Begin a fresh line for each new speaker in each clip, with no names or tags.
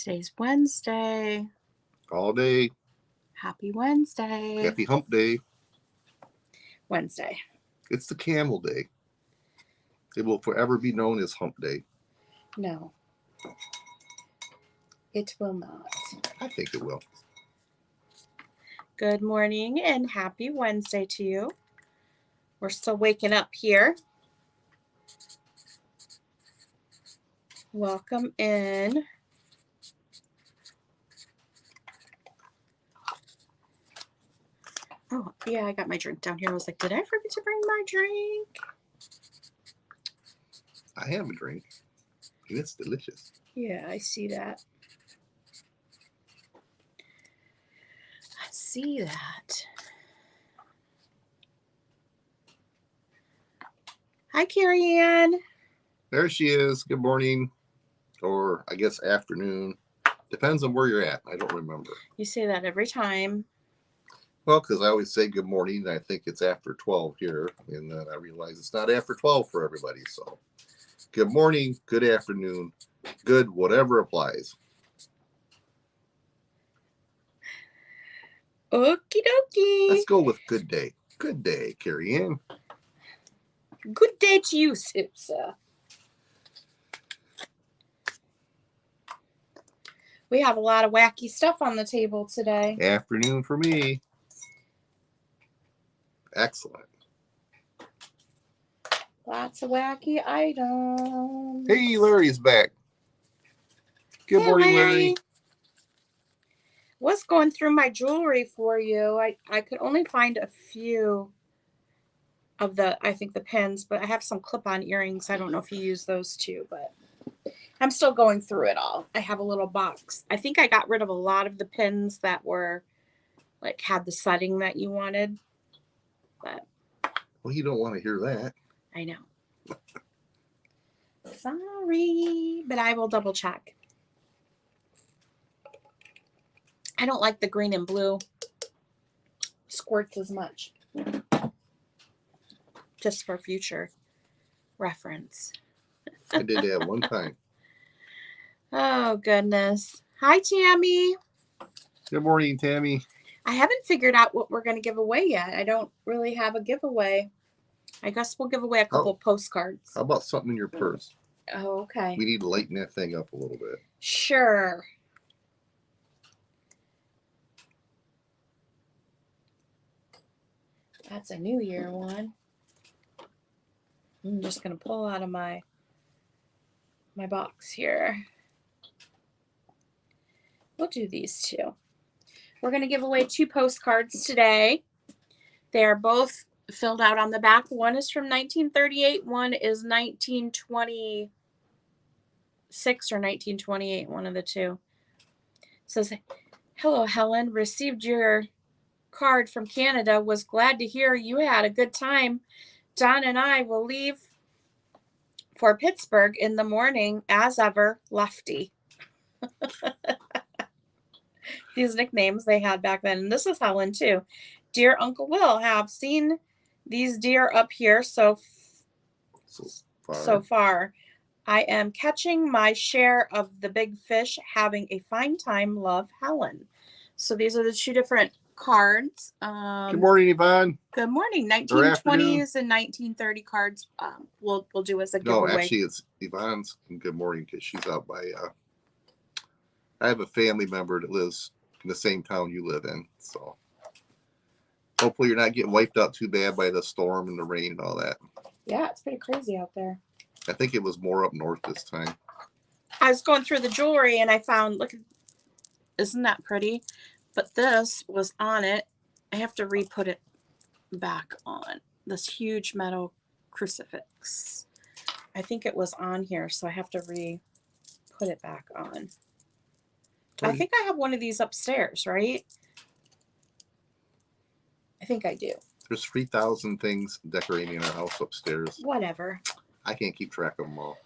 Today's Wednesday.
All day.
Happy Wednesday.
Happy hump day.
Wednesday.
It's the camel day. It will forever be known as hump day.
No. It will not.
I think it will.
Good morning and happy Wednesday to you. We're still waking up here. Welcome in. Oh, yeah, I got my drink down here. I was like, did I forget to bring my drink?
I have a drink, and it's delicious.
Yeah, I see that. I see that. Hi, Carrie Ann.
There she is. Good morning, or I guess afternoon. Depends on where you're at. I don't remember.
You say that every time.
Well, because I always say good morning, and I think it's after 12 here, and then I realize it's not after 12 for everybody. So, good morning, good afternoon, good whatever applies.
Okie dokie.
Let's go with good day. Good day, Carrie Ann.
Good day to you, Susa. We have a lot of wacky stuff on the table today.
Afternoon for me. Excellent.
Lots of wacky items.
Hey, Larry's back. Good morning, Larry.
Was going through my jewelry for you. I could only find a few of the pins, but I have some clip-on earrings. I don't know if you use those too, but I'm still going through it all. I have a little box. I think I got rid of a lot of the pins that were like had the setting that you wanted. But
well, you don't want to hear that.
I know. Sorry, but I will double check. I don't like the green and blue squirts as much. Just for future reference.
I did that one time.
Oh, goodness. Hi, Tammy.
Good morning, Tammy.
I haven't figured out what we're going to give away yet. I don't really have a giveaway. I guess we'll give away a couple postcards.
How about something in your purse?
Oh, okay.
We need to lighten that thing up a little bit.
Sure. That's a New Year one. I'm just going to pull out of my box here. We'll do these two. We're going to give away 2 postcards today. They're both filled out on the back. One is from 1938. One is 1926 or 1928, one of the two. It says, hello, Helen. Received your card from Canada. Was glad to hear you had a good time. Don and I will leave for Pittsburgh in the morning. As ever, Lefty. These nicknames they had back then. And this is Helen, too. Dear Uncle Will, have seen these deer up here so far. I am catching my share of the big fish, having a fine time. Love, Helen. So these are the 2 different cards.
Good morning, Yvonne.
Good morning. 1920s and 1930 cards. We'll do as a giveaway.
No, actually, it's Yvonne's good morning because she's out by. I have a family member that lives in the same town you live in, so hopefully you're not getting wiped out too bad by the storm and the rain and all that.
Yeah, it's pretty crazy out there.
I think it was more up north this time.
I was going through the jewelry and I found, look, isn't that pretty? But this was on it. I have to re-put it back on. This huge metal crucifix. I think it was on here, so I have to re-put it back on. I think I have one of these upstairs, right? I think I do.
There's 3,000 things decorating in our house upstairs.
Whatever.
I can't keep track of them all.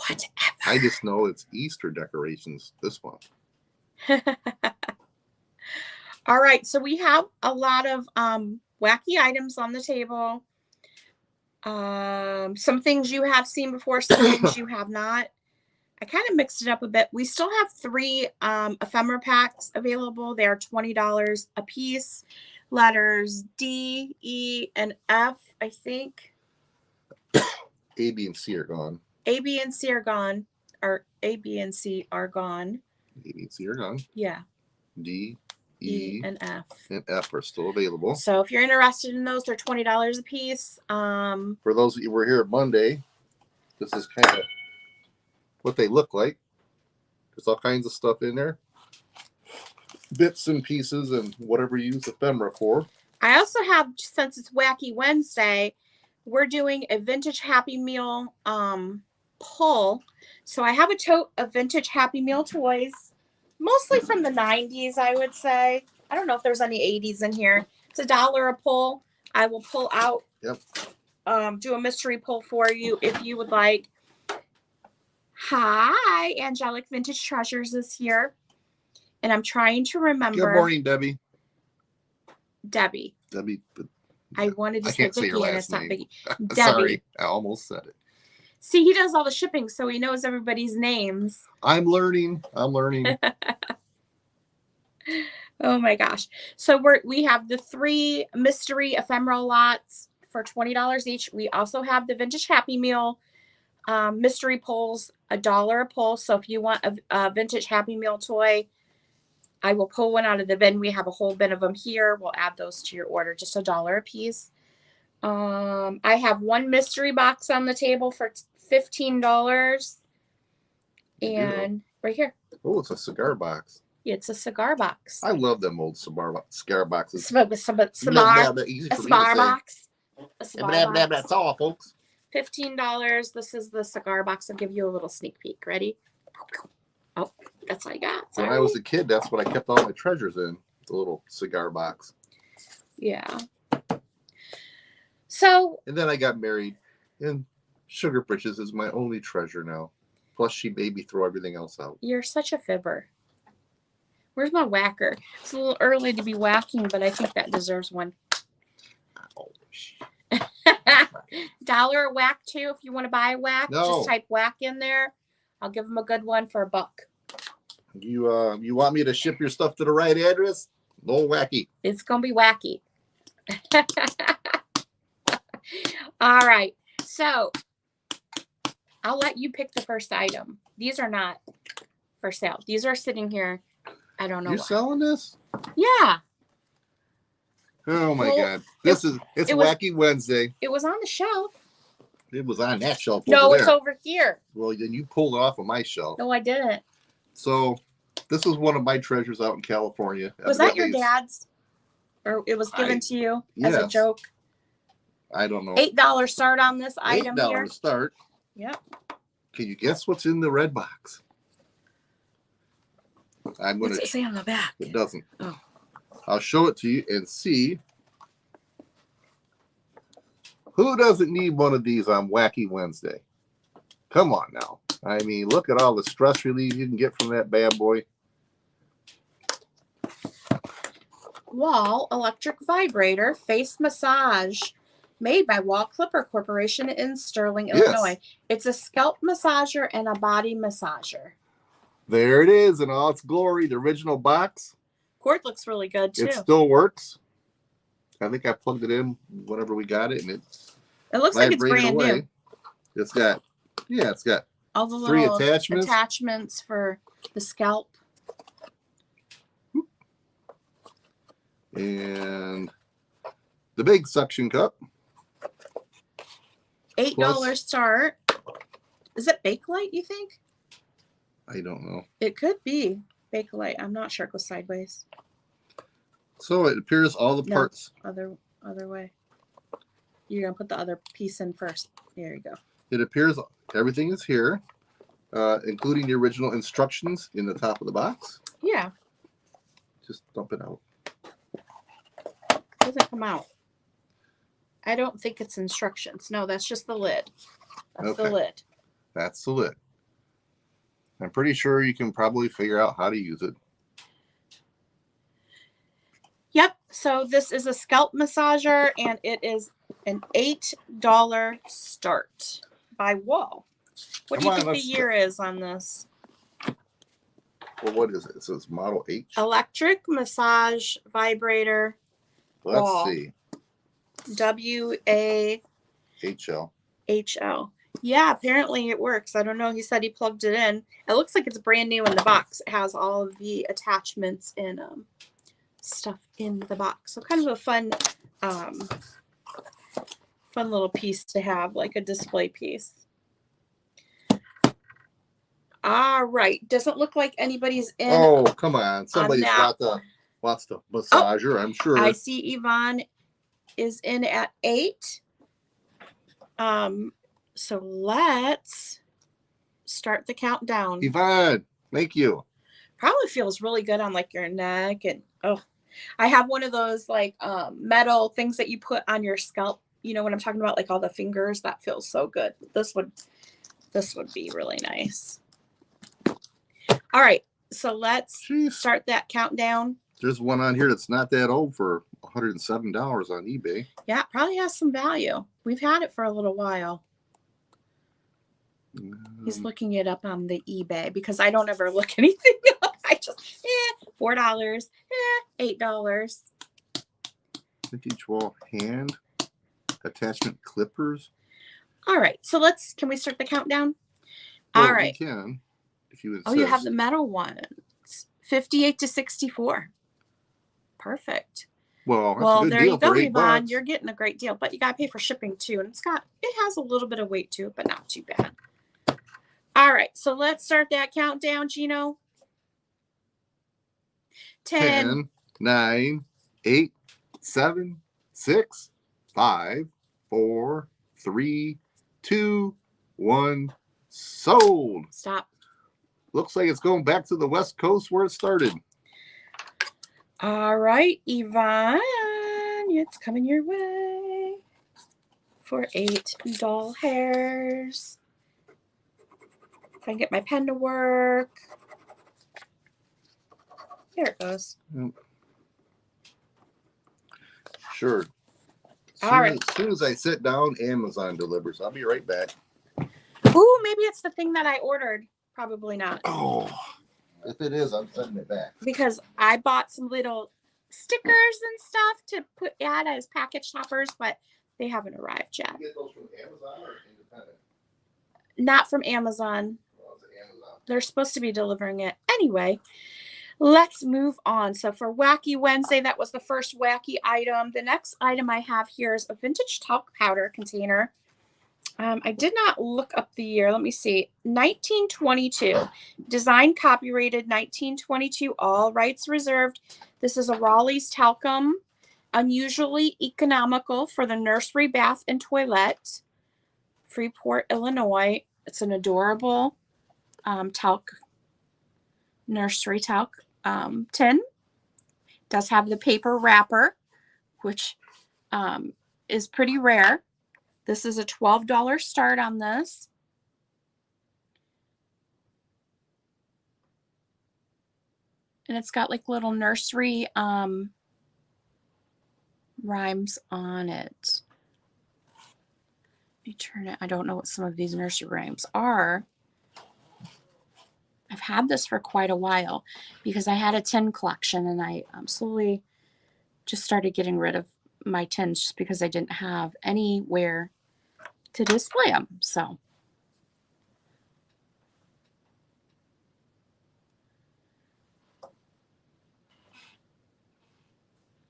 Whatever.
I just know it's Easter decorations this month.
All right, so we have a lot of wacky items on the table. Some things you have seen before, some things you have not. I kind of mixed it up a bit. We still have 3 ephemera packs available. They are $20 a piece. Letters D, E, and F, I think.
A, B, and C are gone.
A, B, and C are gone. Or A, B, and C are gone.
A, B, and C are gone.
Yeah.
D,
E, and F.
And F are still available.
So if you're interested in those, they're $20 a piece.
For those of you who were here Monday, this is kind of what they look like. There's all kinds of stuff in there. Bits and pieces and whatever you use ephemera for.
I also have, since it's Wacky Wednesday, we're doing a vintage Happy Meal pull. So I have a tote of vintage Happy Meal toys, mostly from the 90s, I would say. I don't know if there's any 80s in here. It's $1 a pull. I will pull out, do a mystery pull for you if you would like. Hi, Angelic Vintage Treasures is here. And I'm trying to remember.
Good morning, Debbie.
Debbie.
Debbie. But
I wanted to say Vicky and it's not Vicky. Debbie.
Sorry, I almost said it.
See, he does all the shipping, so he knows everybody's names.
I'm learning.
Oh my gosh. So we have the 3 mystery ephemeral lots for $20 each. We also have the vintage Happy Meal mystery pulls, $1 a pull. So if you want a vintage Happy Meal toy, I will pull one out of the bin. We have a whole bin of them here. We'll add those to your order, just $1 a piece. I have 1 mystery box on the table for $15. And right here.
Oh, it's a cigar box.
It's a cigar box.
I love them old cigar boxes.
Cigar box.
That's all, folks.
$15. This is the cigar box. I'll give you a little sneak peek. Ready? Oh, that's all I got. Sorry.
When I was a kid, that's what I kept all my treasures in, the little cigar box.
Yeah. So.
And then I got married, and Sugar Britches is my only treasure now. Plus, she made me throw everything else out.
You're such a fibber. Where's my whacker? It's a little early to be whacking, but I think that deserves one. $1 a whack too. If you want to buy a whack, just type whack in there. I'll give them a good one for $1.
You want me to ship your stuff to the right address? No Wacky.
It's gonna be wacky. All right. So I'll let you pick the first item. These are not for sale. These are sitting here. I don't know.
You're selling this?
Yeah.
Oh my God. It's Wacky Wednesday.
It was on the shelf.
It was on that shelf.
No, it's over here.
Well, then you pulled it off of my shelf.
No, I didn't.
So this was one of my treasures out in California.
Was that your dad's? Or it was given to you as a joke?
I don't know.
$8 start on this item here.
$8 start.
Yep.
Can you guess what's in the red box?
What's it say on the back?
It doesn't.
Oh.
I'll show it to you and see. Who doesn't need one of these on Wacky Wednesday? Come on now. I mean, look at all the stress relief you can get from that bad boy.
Wall electric vibrator face massage made by Wall Clipper Corporation in Sterling, Illinois. It's a scalp massager and a body massager.
There it is in all its glory, the original box.
Cord looks really good too.
It still works. I think I plugged it in whenever we got it, and it
looks like it's brand new.
It's got
all the
3
little
attachments
for the scalp.
And the big suction cup.
$8 start. Is it Bakelite, you think?
I don't know.
It could be Bakelite. I'm not sure. It goes sideways.
So it appears all the parts.
Other way. You're going to put the other piece in first. There you go.
It appears everything is here, including the original instructions in the top of the box.
Yeah.
Just dump it out.
It doesn't come out. I don't think it's instructions. No, that's just the lid. That's the lid.
That's the lid. I'm pretty sure you can probably figure out how to use it.
Yep. So this is a scalp massager, and it is an $8 start by Wall. What do you think the year is on this?
Well, what is it? It says Model H.
Electric massage vibrator.
Let's see.
WAHL. Yeah, apparently it works. I don't know. He said he plugged it in. It looks like it's brand new in the box. It has all of the attachments and stuff in the box. So kind of a fun little piece to have, like a display piece. All right. Doesn't look like anybody's in.
Oh, come on. Somebody's wants the massager, I'm sure.
I see Yvonne is in at 8. So let's start the countdown.
Yvonne, thank you.
Probably feels really good on like your neck. And I have one of those like metal things that you put on your scalp. You know what I'm talking about? Like all the fingers. That feels so good. This would be really nice. All right. So let's start that countdown.
There's one on here that's not that old for $107 on eBay.
Yeah, it probably has some value. We've had it for a little while. He's looking it up on the eBay because I don't ever look anything up. I just, $4, $8.
Vintage wall hand attachment clippers.
All right, so can we start the countdown?
Well,
all right.
We can, if you would.
Oh, you have the metal ones. 58 to 64. Perfect.
Well,
there you go, Yvonne. You're getting a great deal, but you got to pay for shipping too. And it has a little bit of weight to it, but not too bad. All right, so let's start that countdown, Gino. 10,
9, 8, 7, 6, 5, 4, 3, 2, 1. Sold.
Stop.
Looks like it's going back to the West Coast where it started.
All right, Yvonne, it's coming your way for 8 doll hairs. If I can get my pen to work. There it goes.
Sure.
All right.
As soon as I sit down, Amazon delivers. I'll be right back.
Ooh, maybe it's the thing that I ordered. Probably not.
Oh, if it is, I'm sending it back.
Because I bought some little stickers and stuff to add as package toppers, but they haven't arrived yet.
You get those from Amazon or independent?
Not from Amazon. They're supposed to be delivering it. Anyway, let's move on. So for Wacky Wednesday, that was the first Wacky item. The next item I have here is a vintage talc powder container. I did not look up the year. Let me see. 1922. Design copyrighted 1922. All rights reserved. This is a Raleigh's talcum. Unusually economical for the nursery, bath, and toilet. Freeport, Illinois. It's an adorable talc, nursery talc tin. Does have the paper wrapper, which is pretty rare. This is a $12 start on this. And it's got like little nursery rhymes on it. Let me turn it. I don't know what some of these nursery rhymes are. I've had this for quite a while because I had a tin collection and I slowly just started getting rid of my tins just because I didn't have anywhere to display them. So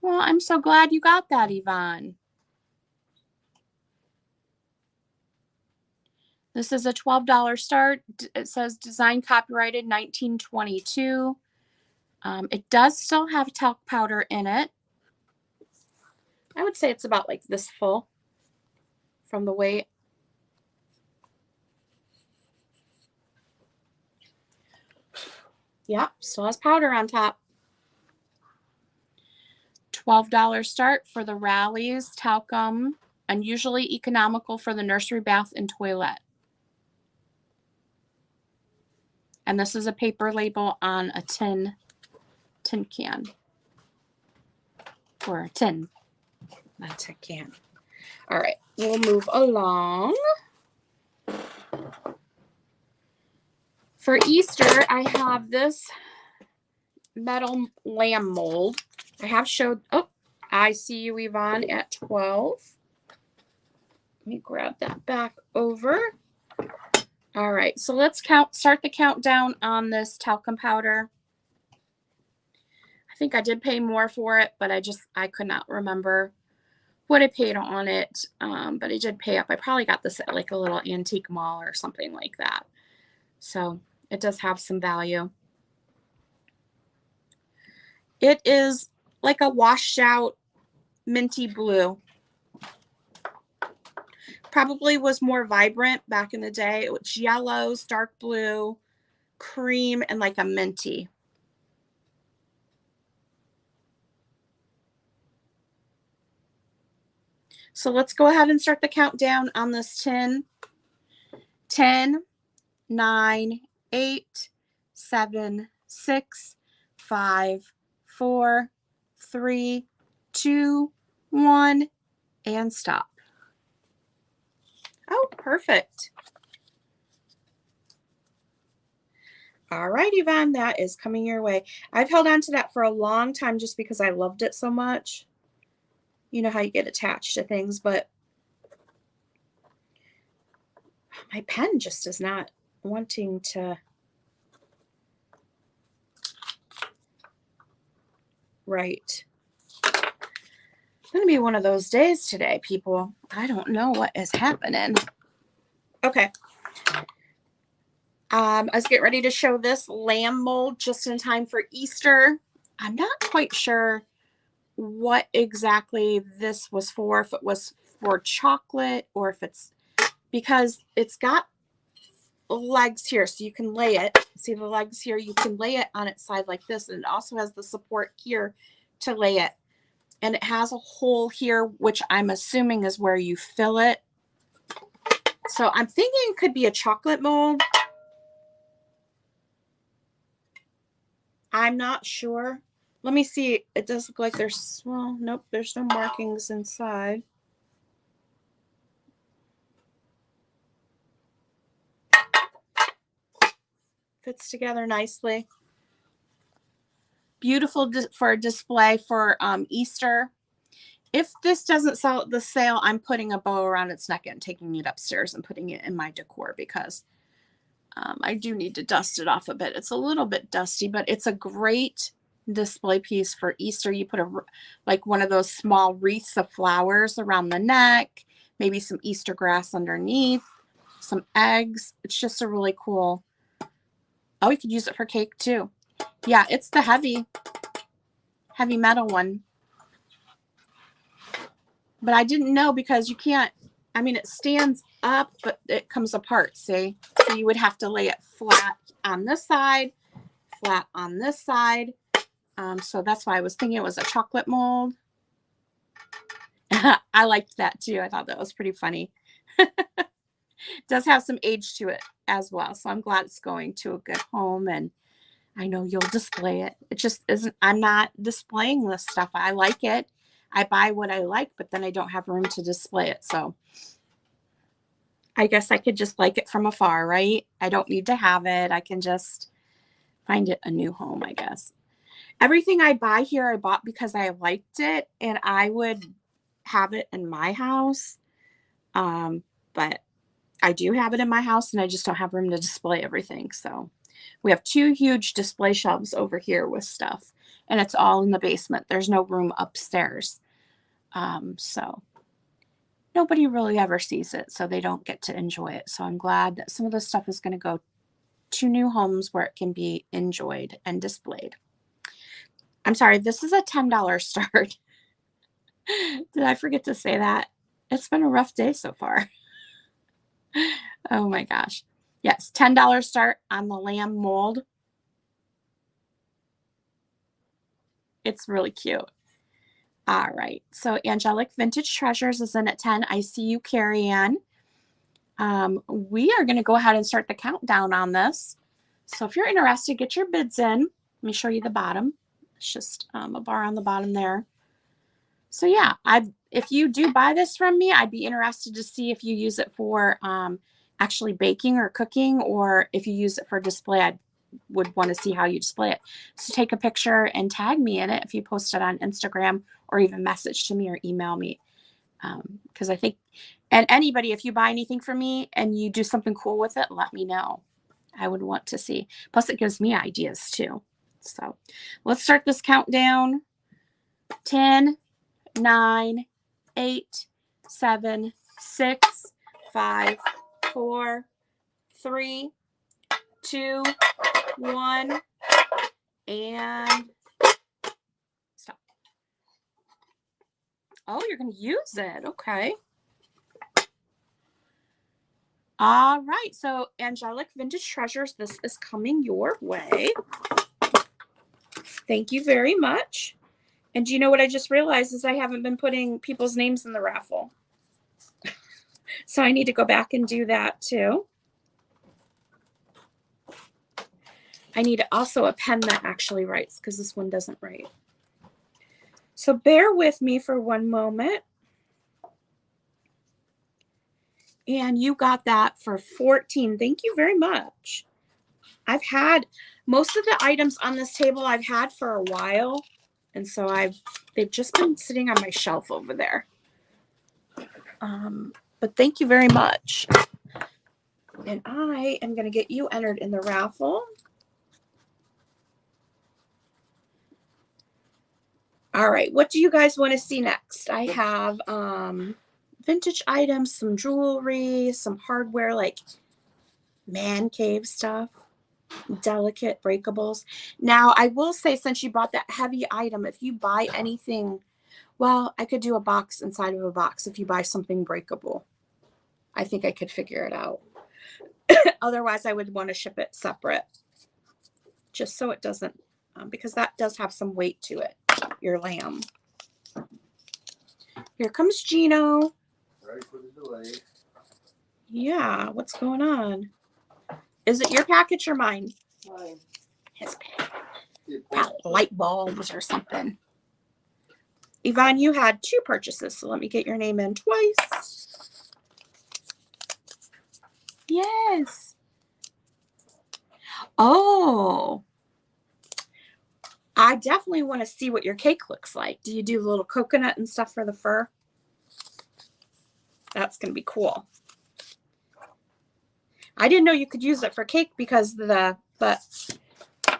well, I'm so glad you got that, Yvonne. This is a $12 start. It says design copyrighted 1922. It does still have talc powder in it. I would say it's about like this full from the weight. Yep, still has powder on top. $12 start for the Raleigh's talcum. Unusually economical for the nursery, bath, and toilet. And this is a paper label on a tin can. Or a tin. That's a can. All right, we'll move along. For Easter, I have this metal lamb mold. I have showed, oh, I see you, Yvonne, at 12. Let me grab that back over. All right, so let's start the countdown on this talcum powder. I think I did pay more for it, but I could not remember what I paid on it. But I did pay up. I probably got this at like a little antique mall or something like that. So it does have some value. It is like a washed out minty blue. Probably was more vibrant back in the day. It was yellows, dark blue, cream, and like a minty. So let's go ahead and start the countdown on this tin. 10, 9, 8, 7, 6, 5, 4, 3, 2, 1, and stop. Oh, perfect. All right, Yvonne, that is coming your way. I've held on to that for a long time just because I loved it so much. You know how you get attached to things, but my pen just is not wanting to write. It's going to be one of those days today, people. I don't know what is happening. Okay. I was getting ready to show this lamb mold just in time for Easter. I'm not quite sure what exactly this was for, if it was for chocolate or if it's, because it's got legs here, so you can lay it. See the legs here? You can lay it on its side like this, and it also has the support here to lay it. And it has a hole here, which I'm assuming is where you fill it. So I'm thinking it could be a chocolate mold. I'm not sure. Let me see. It does look like there's, well, nope, there's no markings inside. Fits together nicely. Beautiful for a display for Easter. If this doesn't sell at the sale, I'm putting a bow around its neck and taking it upstairs and putting it in my decor because I do need to dust it off a bit. It's a little bit dusty, but it's a great display piece for Easter. You put like one of those small wreaths of flowers around the neck, maybe some Easter grass underneath, some eggs. It's just a really cool. Oh, you could use it for cake too. Yeah, it's the heavy metal one. But I didn't know because you can't, I mean, it stands up, but it comes apart, see? So you would have to lay it flat on this side, flat on this side. So that's why I was thinking it was a chocolate mold. I liked that too. I thought that was pretty funny. It does have some age to it as well. So I'm glad it's going to a good home, and I know you'll display it. It just isn't, I'm not displaying this stuff. I like it. I buy what I like, but then I don't have room to display it. So I guess I could just like it from afar, right? I don't need to have it. I can just find it a new home, I guess. Everything I buy here, I bought because I liked it and I would have it in my house. But I do have it in my house and I just don't have room to display everything. So we have 2 huge display shelves over here with stuff, and it's all in the basement. There's no room upstairs. So nobody really ever sees it, so they don't get to enjoy it. So I'm glad that some of this stuff is going to go to new homes where it can be enjoyed and displayed. I'm sorry, this is a $10 start. Did I forget to say that? It's been a rough day so far. Oh my gosh. Yes, $10 start on the lamb mold. It's really cute. All right, so Angelic Vintage Treasures is in at 10. I see you, Carrie Ann. We are going to go ahead and start the countdown on this. So if you're interested, get your bids in. Let me show you the bottom. It's just a bar on the bottom there. So yeah, if you do buy this from me, I'd be interested to see if you use it for actually baking or cooking, or if you use it for display, I would want to see how you display it. So take a picture and tag me in it if you post it on Instagram, or even message to me or email me. Because I think, and anybody, if you buy anything from me and you do something cool with it, let me know. I would want to see. Plus, it gives me ideas too. So let's start this countdown. 10, 9, 8, 7, 6, 5, 4, 3, 2, 1, and stop. Oh, you're going to use it. Okay. All right. So, Angelic Vintage Treasures, this is coming your way. Thank you very much. And do you know what I just realized is I haven't been putting people's names in the raffle. So I need to go back and do that too. I need also a pen that actually writes, because this one doesn't write. So bear with me for one moment. And you got that for 14. Thank you very much. I've had most of the items on this table I've had for a while. And so they've just been sitting on my shelf over there. But thank you very much. And I am going to get you entered in the raffle. All right, what do you guys want to see next? I have vintage items, some jewelry, some hardware like man cave stuff, delicate breakables. Now, I will say, since you bought that heavy item, if you buy anything, well, I could do a box inside of a box if you buy something breakable. I think I could figure it out. Otherwise, I would want to ship it separate, just so it doesn't, because that does have some weight to it, your lamb. Here comes Gino.
Sorry for the delay.
Yeah, what's going on? Is it your package or mine?
Mine.
His package. Light bulbs or something. Yvonne, you had 2 purchases, so let me get your name in twice. Yes. Oh. I definitely want to see what your cake looks like. Do you do a little coconut and stuff for the fur? That's going to be cool. I didn't know you could use it for cake because but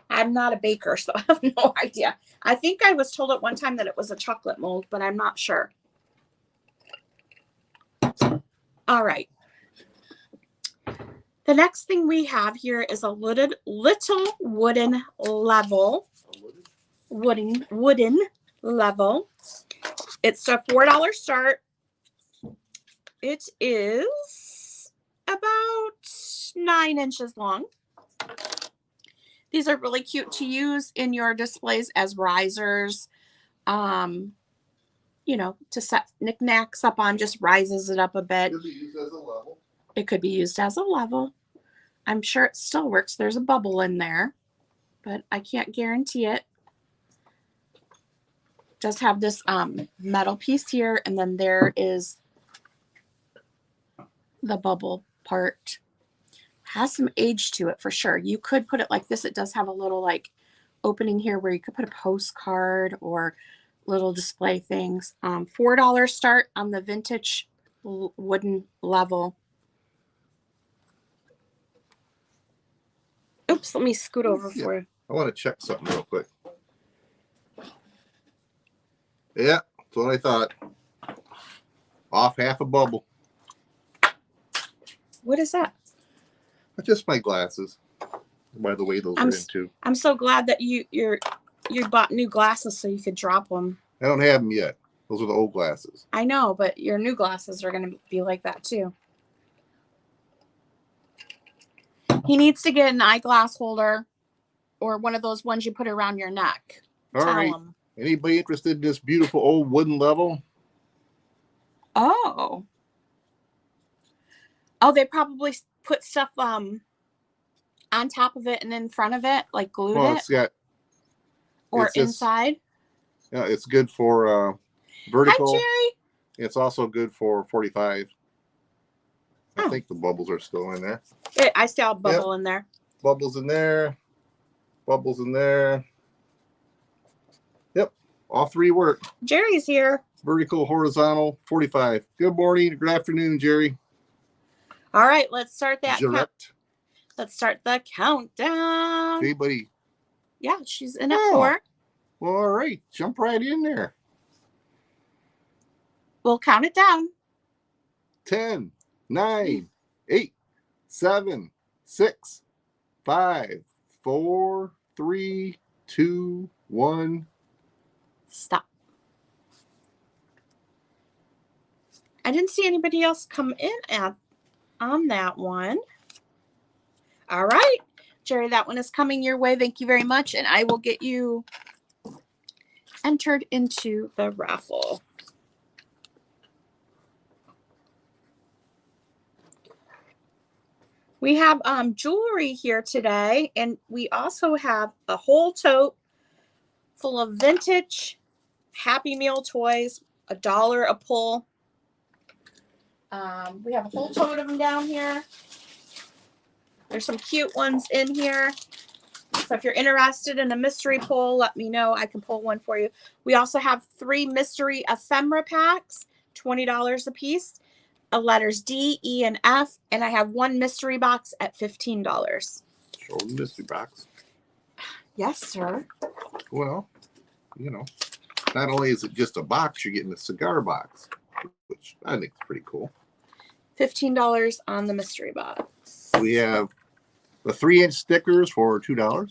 I'm not a baker, so I have no idea. I think I was told at one time that it was a chocolate mold, but I'm not sure. All right. The next thing we have here is a little wooden level. Wooden level. It's a $4 start. It is about 9 inches long. These are really cute to use in your displays as risers. You know, to set knickknacks up on, just rises it up a bit.
Could be used as a level.
It could be used as a level. I'm sure it still works. There's a bubble in there, but I can't guarantee it. It does have this metal piece here, and then there is the bubble part. Has some age to it for sure. You could put it like this. It does have a little like opening here where you could put a postcard or little display things. $4 start on the vintage wooden level. Oops, let me scoot over for you.
I want to check something real quick. Yeah, that's what I thought. Off half a bubble.
What is that?
Just my glasses. By the way, those are in too.
I'm so glad that you bought new glasses so you could drop them.
I don't have them yet. Those are the old glasses.
I know, but your new glasses are going to be like that too. He needs to get an eyeglass holder or one of those ones you put around your neck.
All right. Anybody interested in this beautiful old wooden level?
Oh, they probably put stuff on top of it and in front of it, like glued it. Or inside.
Yeah, it's good for vertical.
Hi, Jerry.
It's also good for 45. I think the bubbles are still in there.
I saw a bubble in there.
Bubbles in there. Bubbles in there. Yep. All three work.
Jerry's here.
Vertical, horizontal, 45. Good morning. Good afternoon, Jerry.
All right, let's start that. Let's start the countdown.
Hey, buddy.
Yeah, she's in at 4.
Well, all right. Jump right in there.
We'll count it down.
10, 9, 8, 7, 6, 5, 4, 3, 2, 1.
Stop. I didn't see anybody else come in on that one. All right, Jerry, that one is coming your way. Thank you very much. And I will get you entered into the raffle. We have jewelry here today, and we also have a whole tote full of vintage Happy Meal toys, $1 a pull. We have a whole tote of them down here. There's some cute ones in here. So if you're interested in a mystery pull, let me know. I can pull one for you. We also have 3 mystery ephemera packs, $20 a piece. Letters D, E, and F, and I have 1 mystery box at $15.
Show the mystery box.
Yes, sir.
Well, you know, not only is it just a box, you're getting a cigar box, which I think is pretty cool.
$15 on the mystery box.
We have the 3-inch stickers for $2.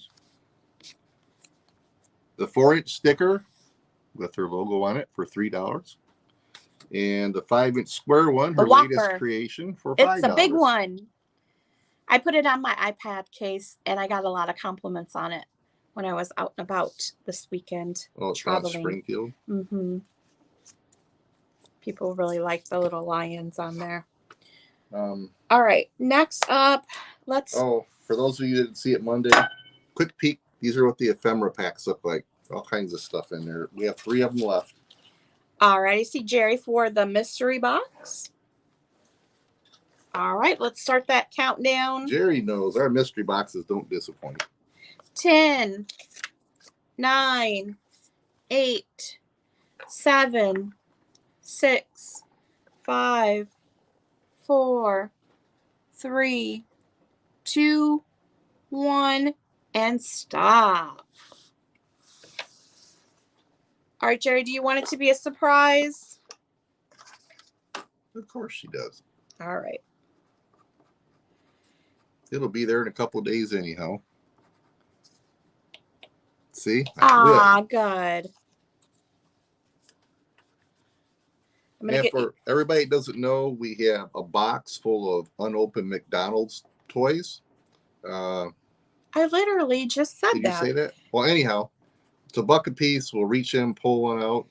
The 4-inch sticker with her logo on it for $3. And the 5-inch square one, her latest creation, for $5.
It's a big one. I put it on my iPad case, and I got a lot of compliments on it when I was out and about this weekend.
Oh, it's not Springfield?
Mm-hmm. People really like the little lions on there. All right, next up, let's...
Oh, for those of you that didn't see it Monday, quick peek. These are what the ephemera packs look like. All kinds of stuff in there. We have 3 of them left.
All right, I see Jerry for the mystery box. All right, let's start that countdown.
Jerry knows our mystery boxes don't disappoint.
10, 9, 8, 7, 6, 5, 4, 3, 2, 1, and stop. All right, Jerry, do you want it to be a surprise?
Of course she does.
All right.
It'll be there in a couple of days anyhow. See?
Good.
And for everybody that doesn't know, we have a box full of unopened McDonald's toys.
I literally just said that.
Did you say that? Well, anyhow, it's $1 a piece. We'll reach in, pull one out.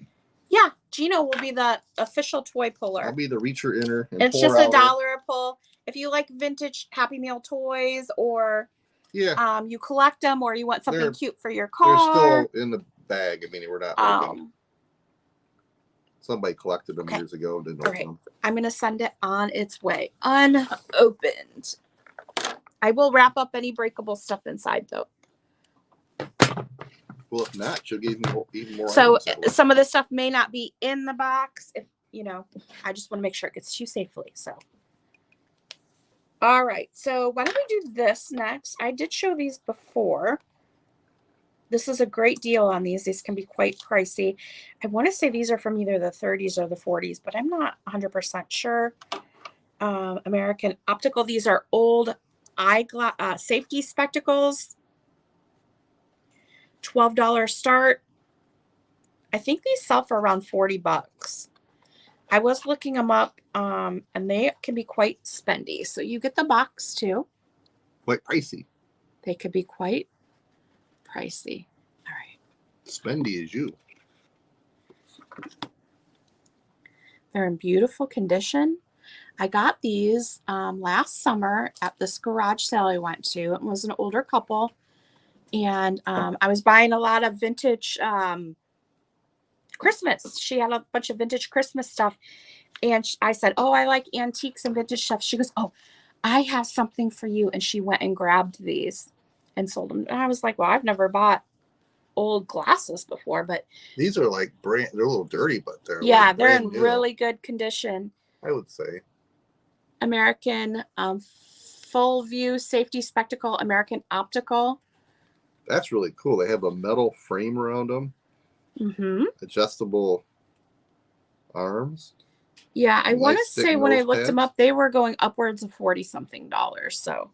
Yeah, Gino will be the official toy puller.
I'll be the reacher inner. And
it's just $1 a pull. If you like vintage Happy Meal toys, or you collect them, or you want something cute for your car,
they're still in the bag. I mean, we're not open. Somebody collected them years ago. Didn't open them.
I'm going to send it on its way, unopened. I will wrap up any breakable stuff inside, though.
Well, if not, she'll give even more.
So some of this stuff may not be in the box. If you know, I just want to make sure it gets to you safely. So, all right. So why don't we do this next? I did show these before. This is a great deal on these. These can be quite pricey. I want to say these are from either the 30s or the 40s, but I'm not 100% sure. American Optical. These are old eyeglass safety spectacles. $12 start. I think these sell for around $40. I was looking them up, and they can be quite spendy. So you get the box too.
Quite pricey.
They could be quite pricey. All right.
Spendy as you.
They're in beautiful condition. I got these last summer at this garage sale I went to. It was an older couple. And I was buying a lot of vintage Christmas. She had a bunch of vintage Christmas stuff. And I said, oh, I like antiques and vintage stuff. She goes, oh, I have something for you. And she went and grabbed these and sold them. And I was like, well, I've never bought old glasses before, but
These are like they're a little dirty, but they're
yeah,
like
they're in
brand new,
really good condition.
I would say.
American full view safety spectacle, American optical.
That's really cool. They have a metal frame around them,
Mm-hmm.
adjustable arms.
Yeah, I want
Nice
to
thick
say when I
nose
looked them
pads.
up, they were going upwards of $40-something. So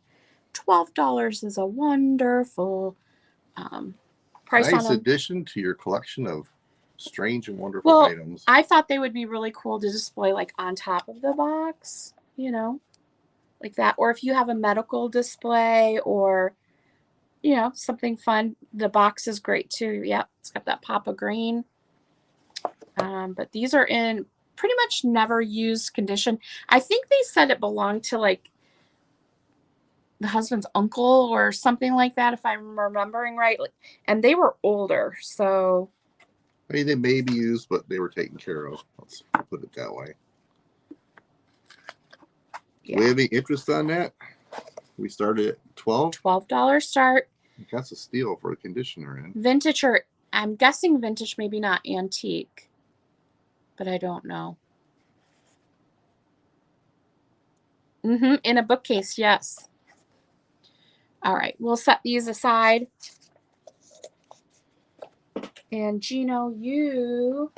$12 is a wonderful price on
Nice
them.
addition to your collection of strange and wonderful
Well,
items.
I thought they would be really cool to display like on top of the box, you know, like that. Or if you have a medical display or, you know, something fun. The box is great too. Yep, it's got that pop of green. But these are in pretty much never used condition. I think they said it belonged to like the husband's uncle or something like that, if I'm remembering right. And they were older, so
I mean, they may be used, but they were taken care of. Let's put it that way.
yeah.
Do we have any interest on that? We started at
$12 start.
That's a steal for a conditioner in.
Vintage, or I'm guessing vintage, maybe not antique, but I don't know. In a bookcase, yes. All right, we'll set these aside. And Gino, you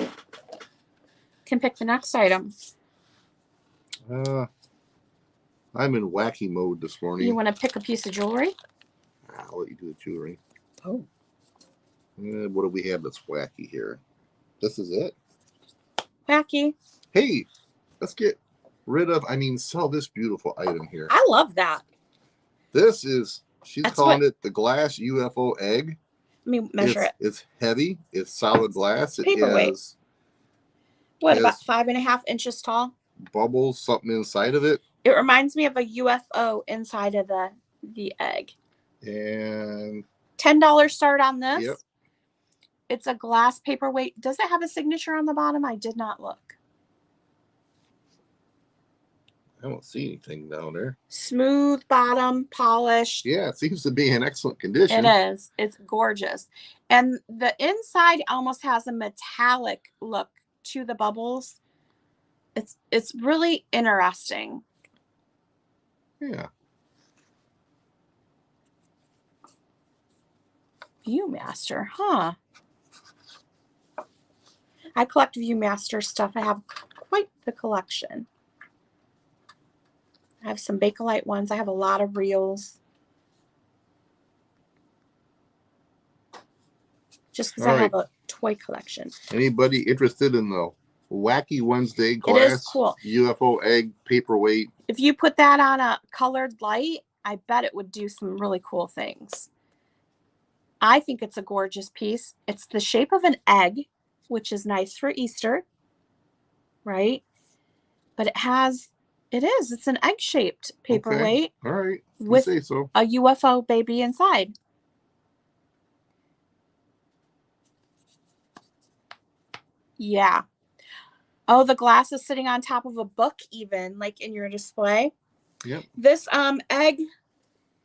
can pick the next item.
I'm in wacky mode this morning.
You want to pick a piece of jewelry?
I'll let you do the jewelry.
Oh.
What do we have that's wacky here? This is it.
Wacky.
Hey, let's get rid of, sell this beautiful item here.
I love that.
This is, she's
That's
calling it the glass UFO egg.
Let me measure it.
It's heavy. It's solid glass. It
Paperweight.
has,
what, about 5.5 inches tall?
Bubbles, something inside of it.
It reminds me of a UFO inside of the egg.
And
$10 start on this.
Yep.
It's a glass paperweight. Does it have a signature on the bottom? I did not look.
I don't see anything down there.
Smooth bottom, polished.
Yeah, it seems to be in excellent condition.
It is. It's gorgeous. And the inside almost has a metallic look to the bubbles. It's really interesting.
Yeah.
Viewmaster, huh? I collect Viewmaster stuff. I have quite the collection. I have some Bakelite ones. I have a lot of reels. Just because I have a toy collection.
Anybody interested in the Wacky Wednesday glass
it is cool.
UFO egg paperweight?
If you put that on a colored light, I bet it would do some really cool things. I think it's a gorgeous piece. It's the shape of an egg, which is nice for Easter, right? But it's an egg-shaped paperweight.
Okay. All right.
With
say so.
A UFO baby inside. Yeah. Oh, the glass is sitting on top of a book even, like in your display.
Yep.
This egg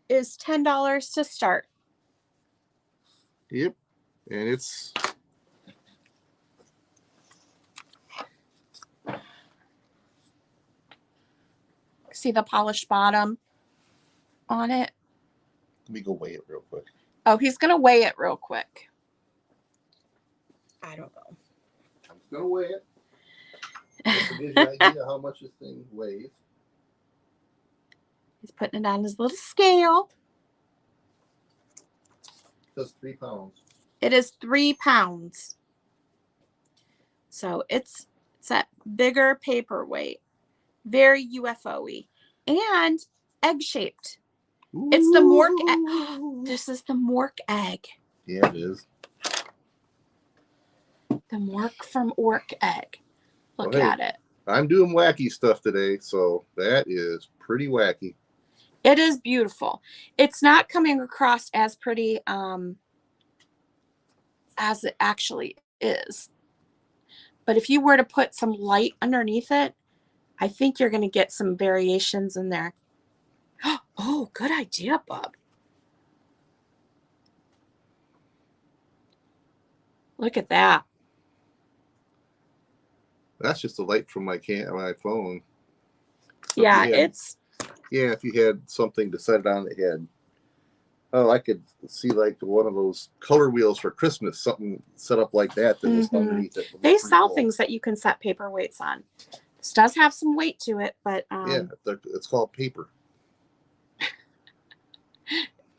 is $10 to start.
Yep. And it's
see the polished bottom on it.
Let me go weigh it real quick.
Oh, he's gonna weigh it real quick. I don't know.
I'm just gonna weigh it. Just to give you an idea how much this thing weighs.
He's putting it on his little scale.
It says 3 pounds.
It is 3 pounds. So it's that bigger paperweight. Very UFO-y. And egg-shaped. It's the Mork egg. This is the Mork egg.
Yeah, it is.
The Mork from Ork egg. Look
Hey,
at it.
I'm doing wacky stuff today, so that is pretty wacky.
It is beautiful. It's not coming across as pretty as it actually is. But if you were to put some light underneath it, I think you're going to get some variations in there. Oh, good idea, Bub. Look at that.
That's just a light from my phone. So
Yeah,
if you had something to set it on the head. Oh, I could see like one of those color wheels for Christmas, something set up like that was underneath it.
They sell things that you can set paperweights on. This does have some weight to it, but
yeah, it's called paper.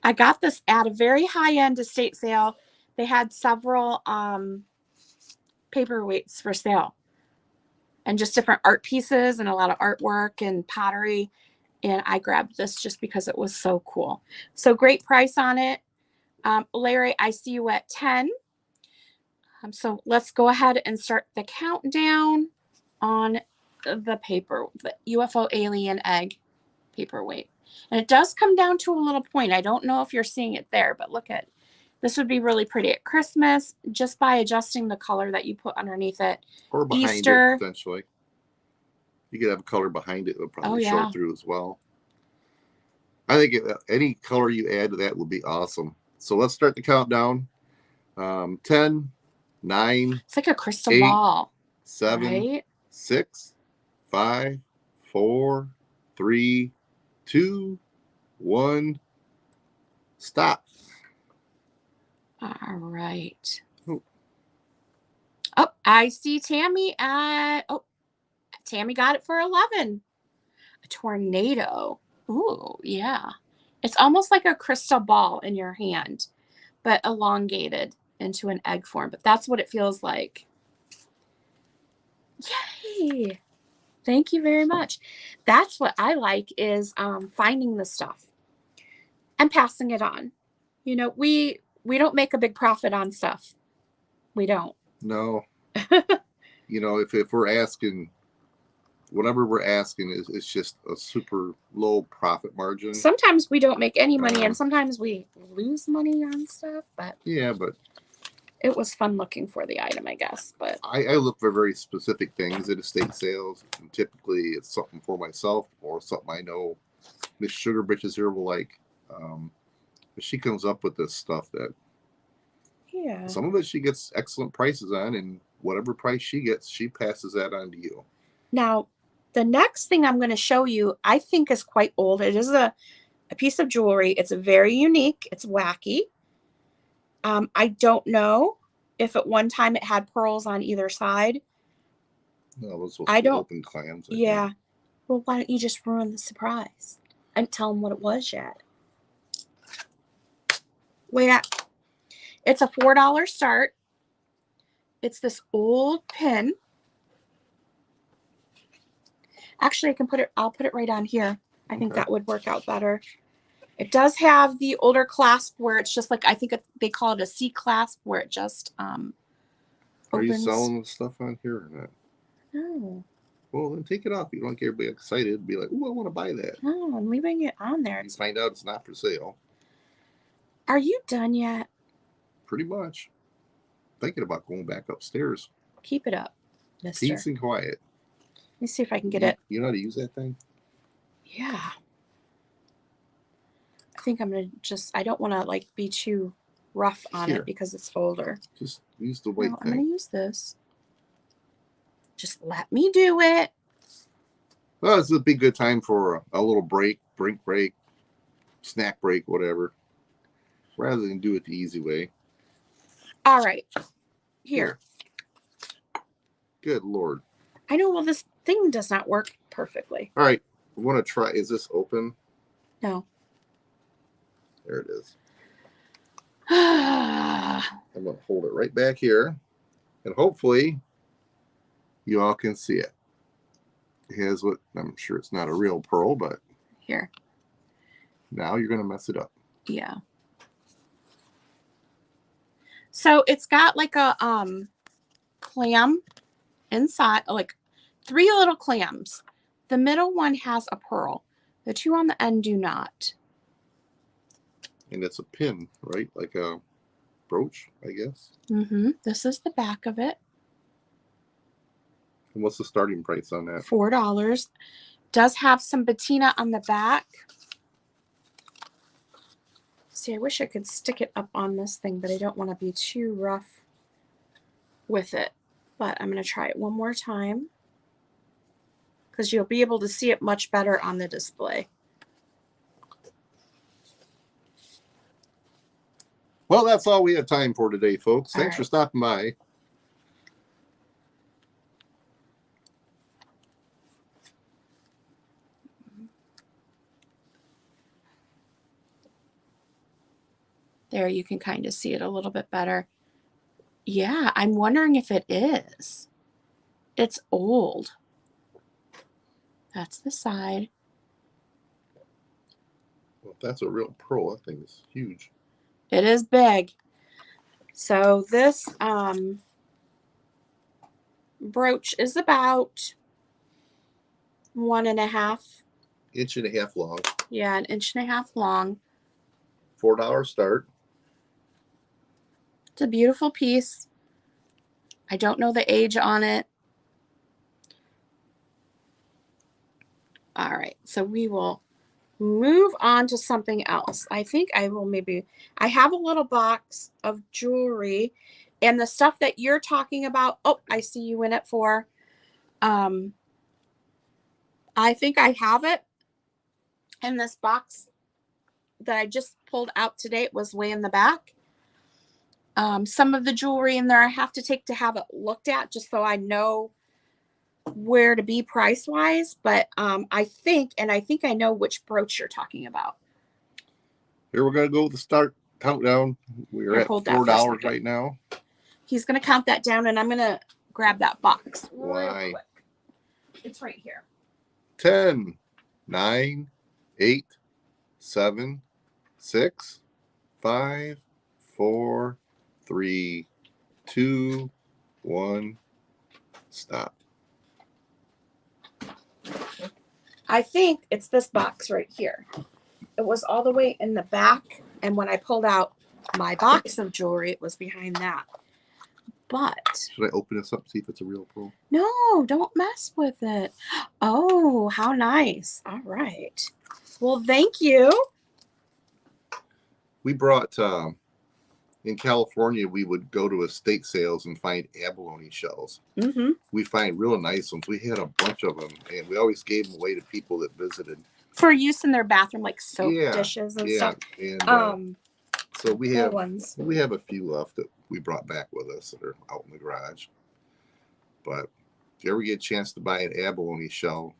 I got this at a very high-end estate sale. They had several paperweights for sale and just different art pieces and a lot of artwork and pottery. And I grabbed this just because it was so cool. So great price on it. Larry, I see you at 10. So let's go ahead and start the countdown on the UFO alien egg paperweight. And it does come down to a little point. I don't know if you're seeing it there, but look at this. Would be really pretty at Christmas just by adjusting the color that you put underneath it.
Or behind
Easter,
it, potentially. You could have a color behind it. It would probably show through as well. I think any color you add to that would be awesome. So let's start the countdown. 10, 9.
It's like a crystal
8,
ball.
7,
right?
6, 5, 4, 3, 2, 1. Stop.
All right. Oh, I see Tammy at, Tammy got it for 11. A tornado. Ooh, yeah. It's almost like a crystal ball in your hand, but elongated into an egg form. But that's what it feels like. Yay. Thank you very much. That's what I like is finding the stuff and passing it on. You know, we don't make a big profit on stuff. We don't.
No. You know, if we're asking, whatever we're asking is just a super low profit margin.
Sometimes we don't make any money and sometimes we lose money on stuff, but
yeah, but
it was fun looking for the item, I guess. But
I look for very specific things at estate sales. And typically it's something for myself or something I know Miss Sugar Bitches here will like. But she comes up with this stuff that some of it she gets excellent prices on, and whatever price she gets, she passes that on to you.
Now, the next thing I'm going to show you, I think is quite old. It is a piece of jewelry. It's very unique. It's wacky. I don't know if at one time it had pearls on either side.
No, those supposed to be open clams. I think.
Well, why don't you just ruin the surprise and tell them what it was yet? Wait up. It's a $4 start. It's this old pin. Actually, I'll put it right on here. I think that would work out better. It does have the older clasp where it's just like, I think they call it a C clasp where it just opens.
Are you selling the stuff on here or not?
No.
Well, then take it off. You don't get everybody excited. Be like, oh, I want to buy that.
No, I'm leaving it on there.
You find out it's not for sale.
Are you done yet?
Pretty much. Thinking about going back upstairs.
Keep it up, mister.
Peace and quiet.
Let me see if I can get it.
You know how to use that thing?
Yeah. I think I'm going to I don't want to like be too rough on it because it's older.
Just use the weight thing.
I'm going to use this. Just let me do it.
Well, this would be a good time for a little break, snack break, whatever. Rather than do it the easy way.
All right. Here.
Good Lord.
I know, well, this thing does not work perfectly.
All right. We want to try. Is this open?
No.
There it is. I'm going to hold it right back here. And hopefully you all can see it. It has what, I'm sure it's not a real pearl, but.
Here.
Now you're going to mess it up.
Yeah. So it's got like a clam inside, like 3 little clams. The middle one has a pearl. The 2 on the end do not.
And it's a pin, right? Like a brooch, I guess.
This is the back of it.
And what's the starting price on that?
$4. Does have some patina on the back. See, I wish I could stick it up on this thing, but I don't want to be too rough with it. But I'm going to try it one more time because you'll be able to see it much better on the display.
Well, that's all we have time for today, folks. Thanks
All
for
right.
stopping by.
There, you can kind of see it a little bit better. Yeah, I'm wondering if it is. It's old. That's the side.
Well, if that's a real pearl, that thing is huge.
It is big. So this brooch is about 1.5.
Inch and a half long.
Yeah, 1.5 inches long.
$4 start.
It's a beautiful piece. I don't know the age on it. All right, so we will move on to something else. I think I will I have a little box of jewelry and the stuff that you're talking about. Oh, I see you in it for. I think I have it in this box that I just pulled out today. It was way in the back. Some of the jewelry in there I have to take to have it looked at just so I know where to be price wise, but I think I know which brooch you're talking about.
Here we're gonna go with the start countdown. We're at $4 right now.
He's gonna count that down, and I'm gonna grab that box.
Why?
Real quick. It's right here.
10, 9, 8, 7, 6, 5, 4, 3, 2, 1. Stop.
I think it's this box right here. It was all the way in the back, and when I pulled out my box of jewelry, it was behind that. But
should I open this up, see if it's a real pearl?
No, don't mess with it. Oh, how nice. All right. Well, thank you.
We brought in California, we would go to estate sales and find abalone shells.
Mm-hmm.
We find real nice ones. We had a bunch of them, and we always gave them away to people that visited
for use in their bathroom, like soap dishes and stuff.
And so we have
ones.
We have a few left that we brought back with us that are out in the garage. But if you ever get a chance to buy an abalone shell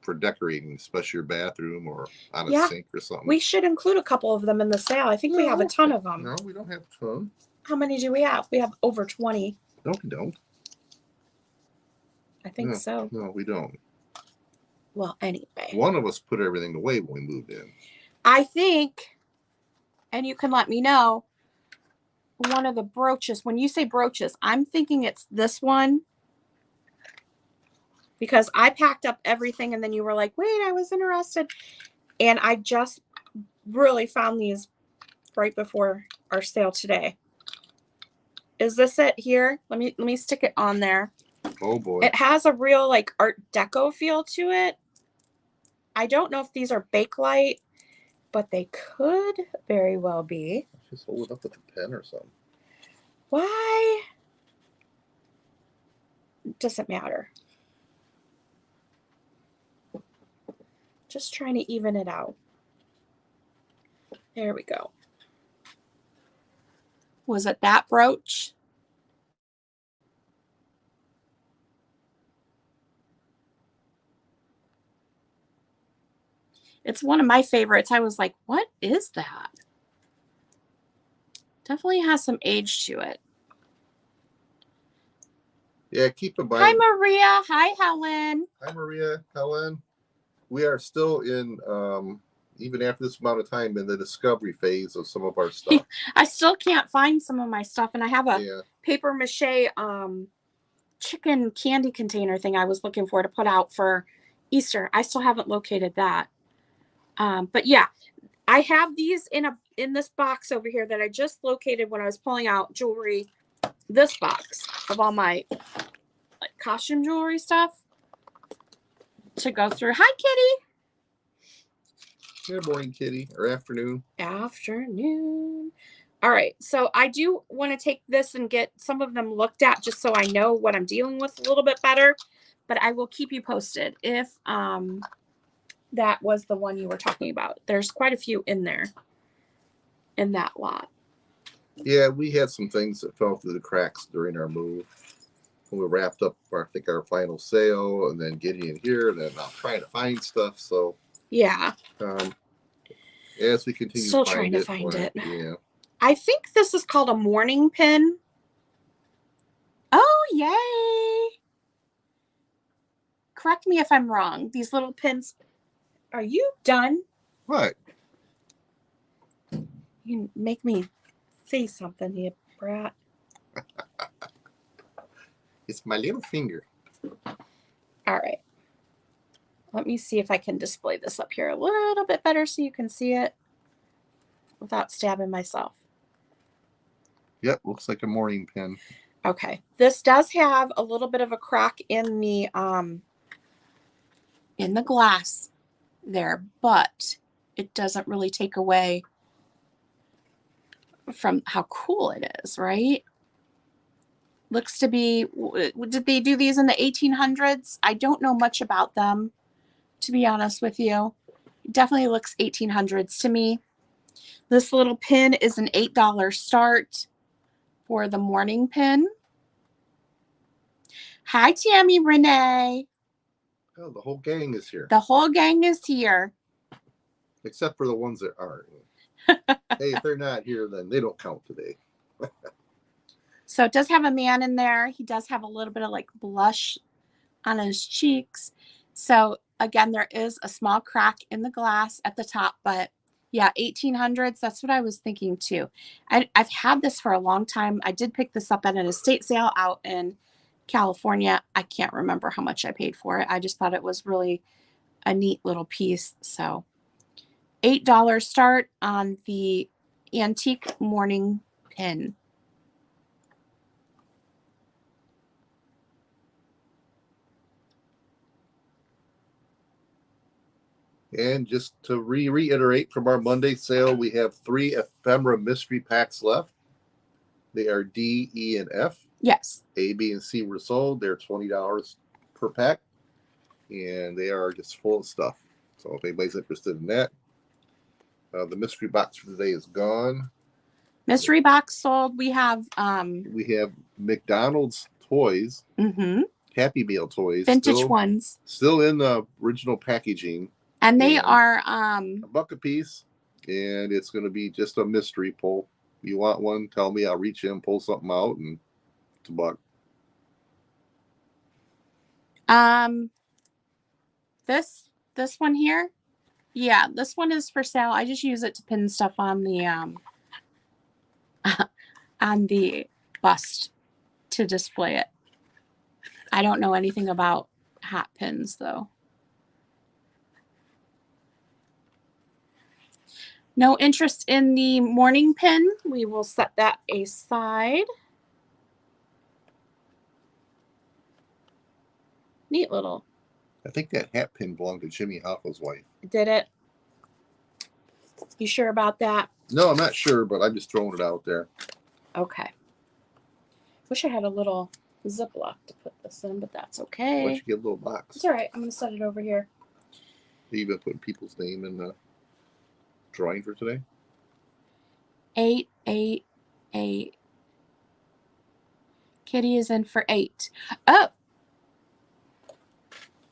for decorating, especially your bathroom or on a sink or something,
we should include a couple of them in the sale. I think we have a ton of them.
No, we don't have a ton.
How many do we have? We have over 20.
No, we don't.
I think so.
No, we don't.
Well, anyway.
One of us put everything away when we moved in.
I think, and you can let me know, one of the brooches, when you say brooches, I'm thinking it's this one. Because I packed up everything and then you were like, wait, I was interested. And I just really found these right before our sale today. Is this it here? Let me stick it on there.
Oh boy.
It has a real like Art Deco feel to it. I don't know if these are Bakelite, but they could very well be.
Just hold it up with a pen or something.
Why? Doesn't matter. Just trying to even it out. There we go. Was it that brooch? It's one of my favorites. I was like, what is that? Definitely has some age to it.
Yeah, keep in mind.
Hi, Maria. Hi, Helen.
Hi, Maria. Helen. We are still in, even after this amount of time, in the discovery phase of some of our stuff.
I still can't find some of my stuff, and I have a paper mache chicken candy container thing I was looking for to put out for Easter. I still haven't located that. But yeah, I have these in this box over here that I just located when I was pulling out jewelry. This box of all my like costume jewelry stuff to go through. Hi, Kitty.
Good morning, Kitty, or afternoon.
Afternoon. All right, so I do want to take this and get some of them looked at just so I know what I'm dealing with a little bit better, but I will keep you posted if that was the one you were talking about. There's quite a few in there in that lot.
Yeah, we had some things that fell through the cracks during our move. When we wrapped up, I think, our final sale, and then getting in here, and then I'm trying to find stuff. So
Yeah.
As we continue
Still trying to find it.
Yeah.
I think this is called a morning pin. Oh, yay. Correct me if I'm wrong. These little pins. Are you done?
What?
You make me say something, you brat.
It's my little finger.
All right. Let me see if I can display this up here a little bit better so you can see it without stabbing myself.
Yep, looks like a morning pin.
Okay. This does have a little bit of a crack in the glass there, but it doesn't really take away from how cool it is, right? Looks to be, did they do these in the 1800s? I don't know much about them, to be honest with you. It definitely looks 1800s to me. This little pin is an $8 start for the morning pin. Hi, Tammy Renee.
Oh, the whole gang is here.
The whole gang is here.
Except for the ones that aren't. Hey, if they're not here, then they don't count today.
So it does have a man in there. He does have a little bit of like blush on his cheeks. So again, there is a small crack in the glass at the top, but yeah, 1800s. That's what I was thinking too. I've had this for a long time. I did pick this up at an estate sale out in California. I can't remember how much I paid for it. I just thought it was really a neat little piece. So $8 start on the antique morning pin.
And just to reiterate from our Monday sale, we have 3 ephemera mystery packs left. They are D, E, and F.
Yes.
A, B, and C were sold. They're $20 per pack. And they are just full of stuff. So if anybody's interested in that, the mystery box for today is gone.
Mystery box sold. We have
McDonald's toys.
Mm-hmm.
Happy Meal toys.
Vintage ones.
Still in the original packaging.
And they are
$1 a piece. And it's going to be just a mystery pull. You want one, tell me. I'll reach in, pull something out, and it's $1.
This one here. Yeah, this one is for sale. I just use it to pin stuff on the on the bust to display it. I don't know anything about hat pins though. No interest in the morning pin. We will set that aside. Neat little.
I think that hat pin belonged to Jimmy Hoffa's wife.
Did it? You sure about that?
No, I'm not sure, but I'm just throwing it out there.
Okay. Wish I had a little Ziploc to put this in, but that's okay.
Why don't you get a little box?
It's all right. I'm going to set it over here.
You've been putting people's name in the drawing for today?
888. Kitty is in for 8. Oh.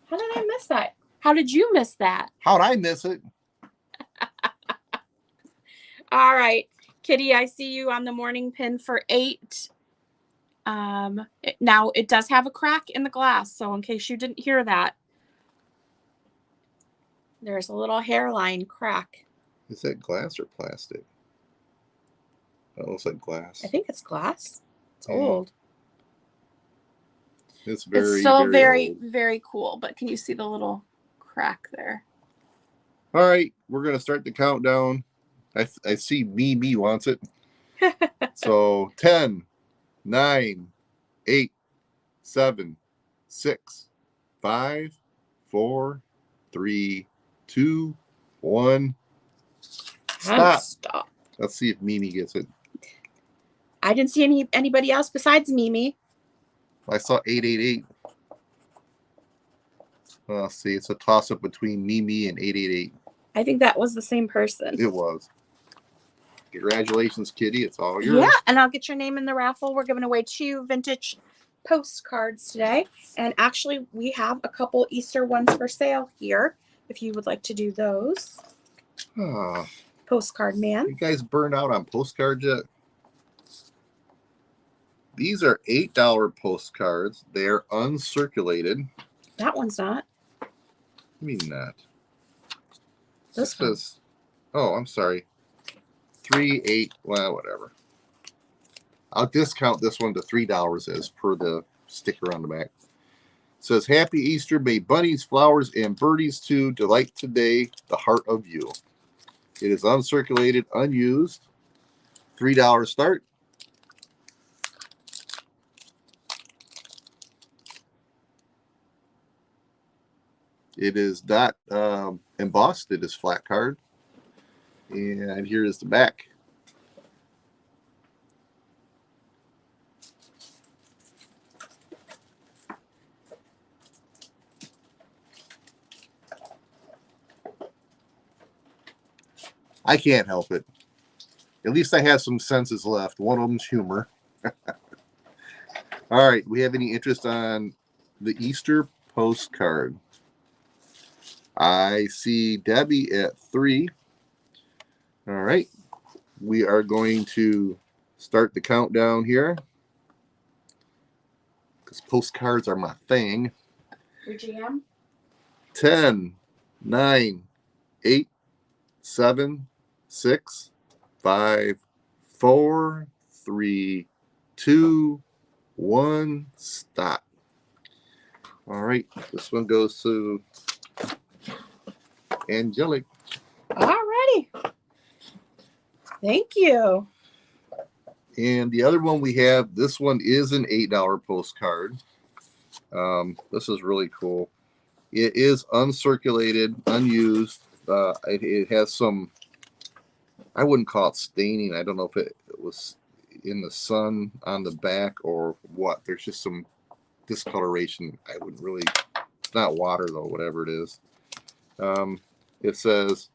How did I miss that? How did you miss that?
How'd I miss it?
All right. Kitty, I see you on the morning pin for 8. Now, it does have a crack in the glass, so in case you didn't hear that, there's a little hairline crack.
Is that glass or plastic? That looks like glass.
I think it's glass. It's old.
It's
still very,
old.
very cool, but can you see the little crack there?
All right, we're going to start the countdown. I see me wants it. So 10, 9, 8, 7, 6, 5, 4, 3, 2, 1. Stop.
Stop.
Let's see if Mimi gets it.
I didn't see anybody else besides Mimi.
I saw 888. Let's see. It's a toss-up between Mimi and 888.
I think that was the same person.
It was. Congratulations, Kitty. It's all yours.
Yeah, and I'll get your name in the raffle. We're giving away 2 vintage postcards today. And actually, we have a couple Easter ones for sale here, if you would like to do those. Postcard man.
You guys burned out on postcards yet? These are $8 postcards. They're uncirculated.
That one's not.
I mean not.
This one.
Says, oh, I'm sorry. 3, 8, well, whatever. I'll discount this one to $3 as per the sticker on the back. It says, Happy Easter, may bunnies, flowers, and birdies too delight today the heart of you. It is uncirculated, unused. $3 start. It is not embossed. It is flat card. And here is the back. I can't help it. At least I have some senses left. One of them's humor. All right. We have any interest on the Easter postcard? I see Debbie at 3. All right. We are going to start the countdown here, because postcards are my thing.
Your GM?
10, 9, 8, 7, 6, 5, 4, 3, 2, 1, stop. All right. This one goes to Angelic.
Alrighty. Thank you.
And the other one we have, this one is an $8 postcard. This is really cool. It is uncirculated, unused. It has some, I wouldn't call it staining. I don't know if it was in the sun on the back or what. There's just some discoloration. I wouldn't really, it's not water though, whatever it is. It says,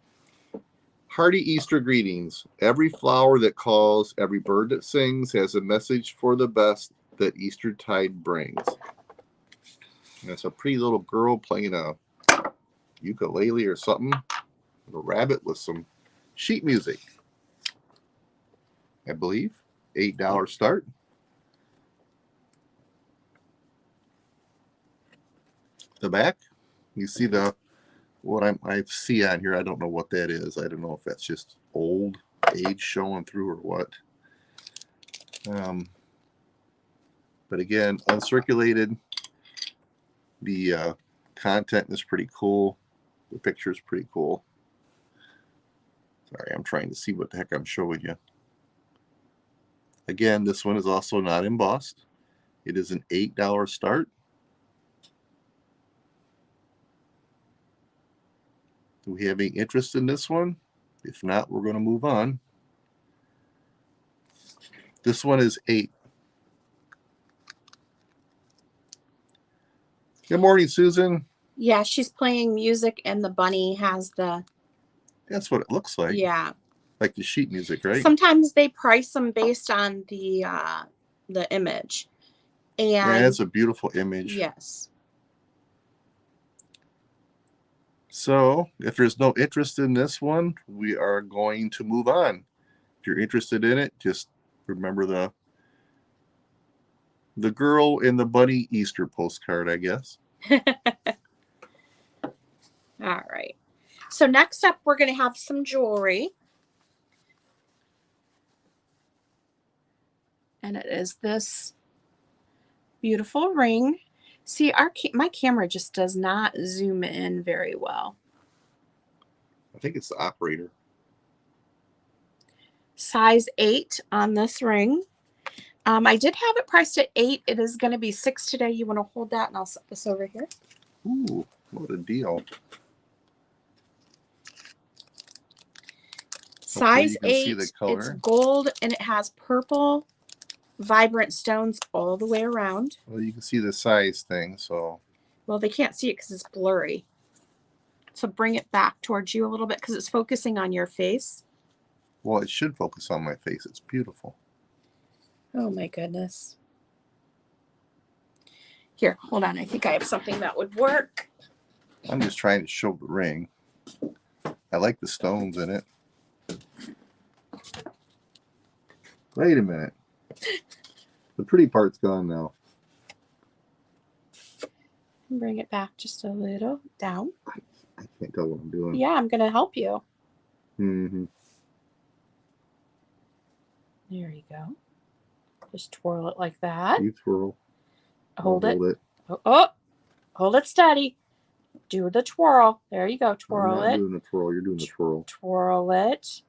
Hearty Easter greetings. Every flower that calls, every bird that sings has a message for the best that Eastertide brings. And it's a pretty little girl playing a ukulele or something. A rabbit with some sheet music. I believe. $8 start. The back. You see the what I see on here. I don't know what that is. I don't know if that's just old age showing through or what. But again, uncirculated. The content is pretty cool. The picture is pretty cool. Sorry, I'm trying to see what the heck I'm showing you. Again, this one is also not embossed. It is an $8 start. Do we have any interest in this one? If not, we're going to move on. This one is 8. Good morning, Susan.
Yeah, she's playing music and the bunny has the...
That's what it looks like.
Yeah.
Like the sheet music, right?
Sometimes they price them based on the image. And
yeah, that's a beautiful image.
Yes.
So if there's no interest in this one, we are going to move on. If you're interested in it, just remember the girl in the bunny Easter postcard, I guess.
All right. So next up, we're going to have some jewelry. And it is this beautiful ring. See, my camera just does not zoom in very well.
I think it's the operator.
Size 8 on this ring. I did have it priced at $8. It is going to be $6 today. You want to hold that, and I'll set this over here.
Ooh, what a deal!
Size
you can see
8.
the color.
It's gold, and it has purple, vibrant stones all the way around.
Well, you can see the size thing. So.
Well, they can't see it because it's blurry. So bring it back towards you a little bit because it's focusing on your face.
Well, it should focus on my face. It's beautiful.
Oh my goodness. Here, hold on. I think I have something that would work.
I'm just trying to show the ring. I like the stones in it. Wait a minute. The pretty part's gone now.
Bring it back just a little down.
I can't tell what I'm doing.
Yeah, I'm going to help you.
Mm-hmm.
There you go. Just twirl it like that.
You twirl.
Hold it.
Hold it.
Oh, hold it steady. Do the twirl. There you go. Twirl
I'm not
it.
doing the twirl. You're doing the twirl.
Twirl it.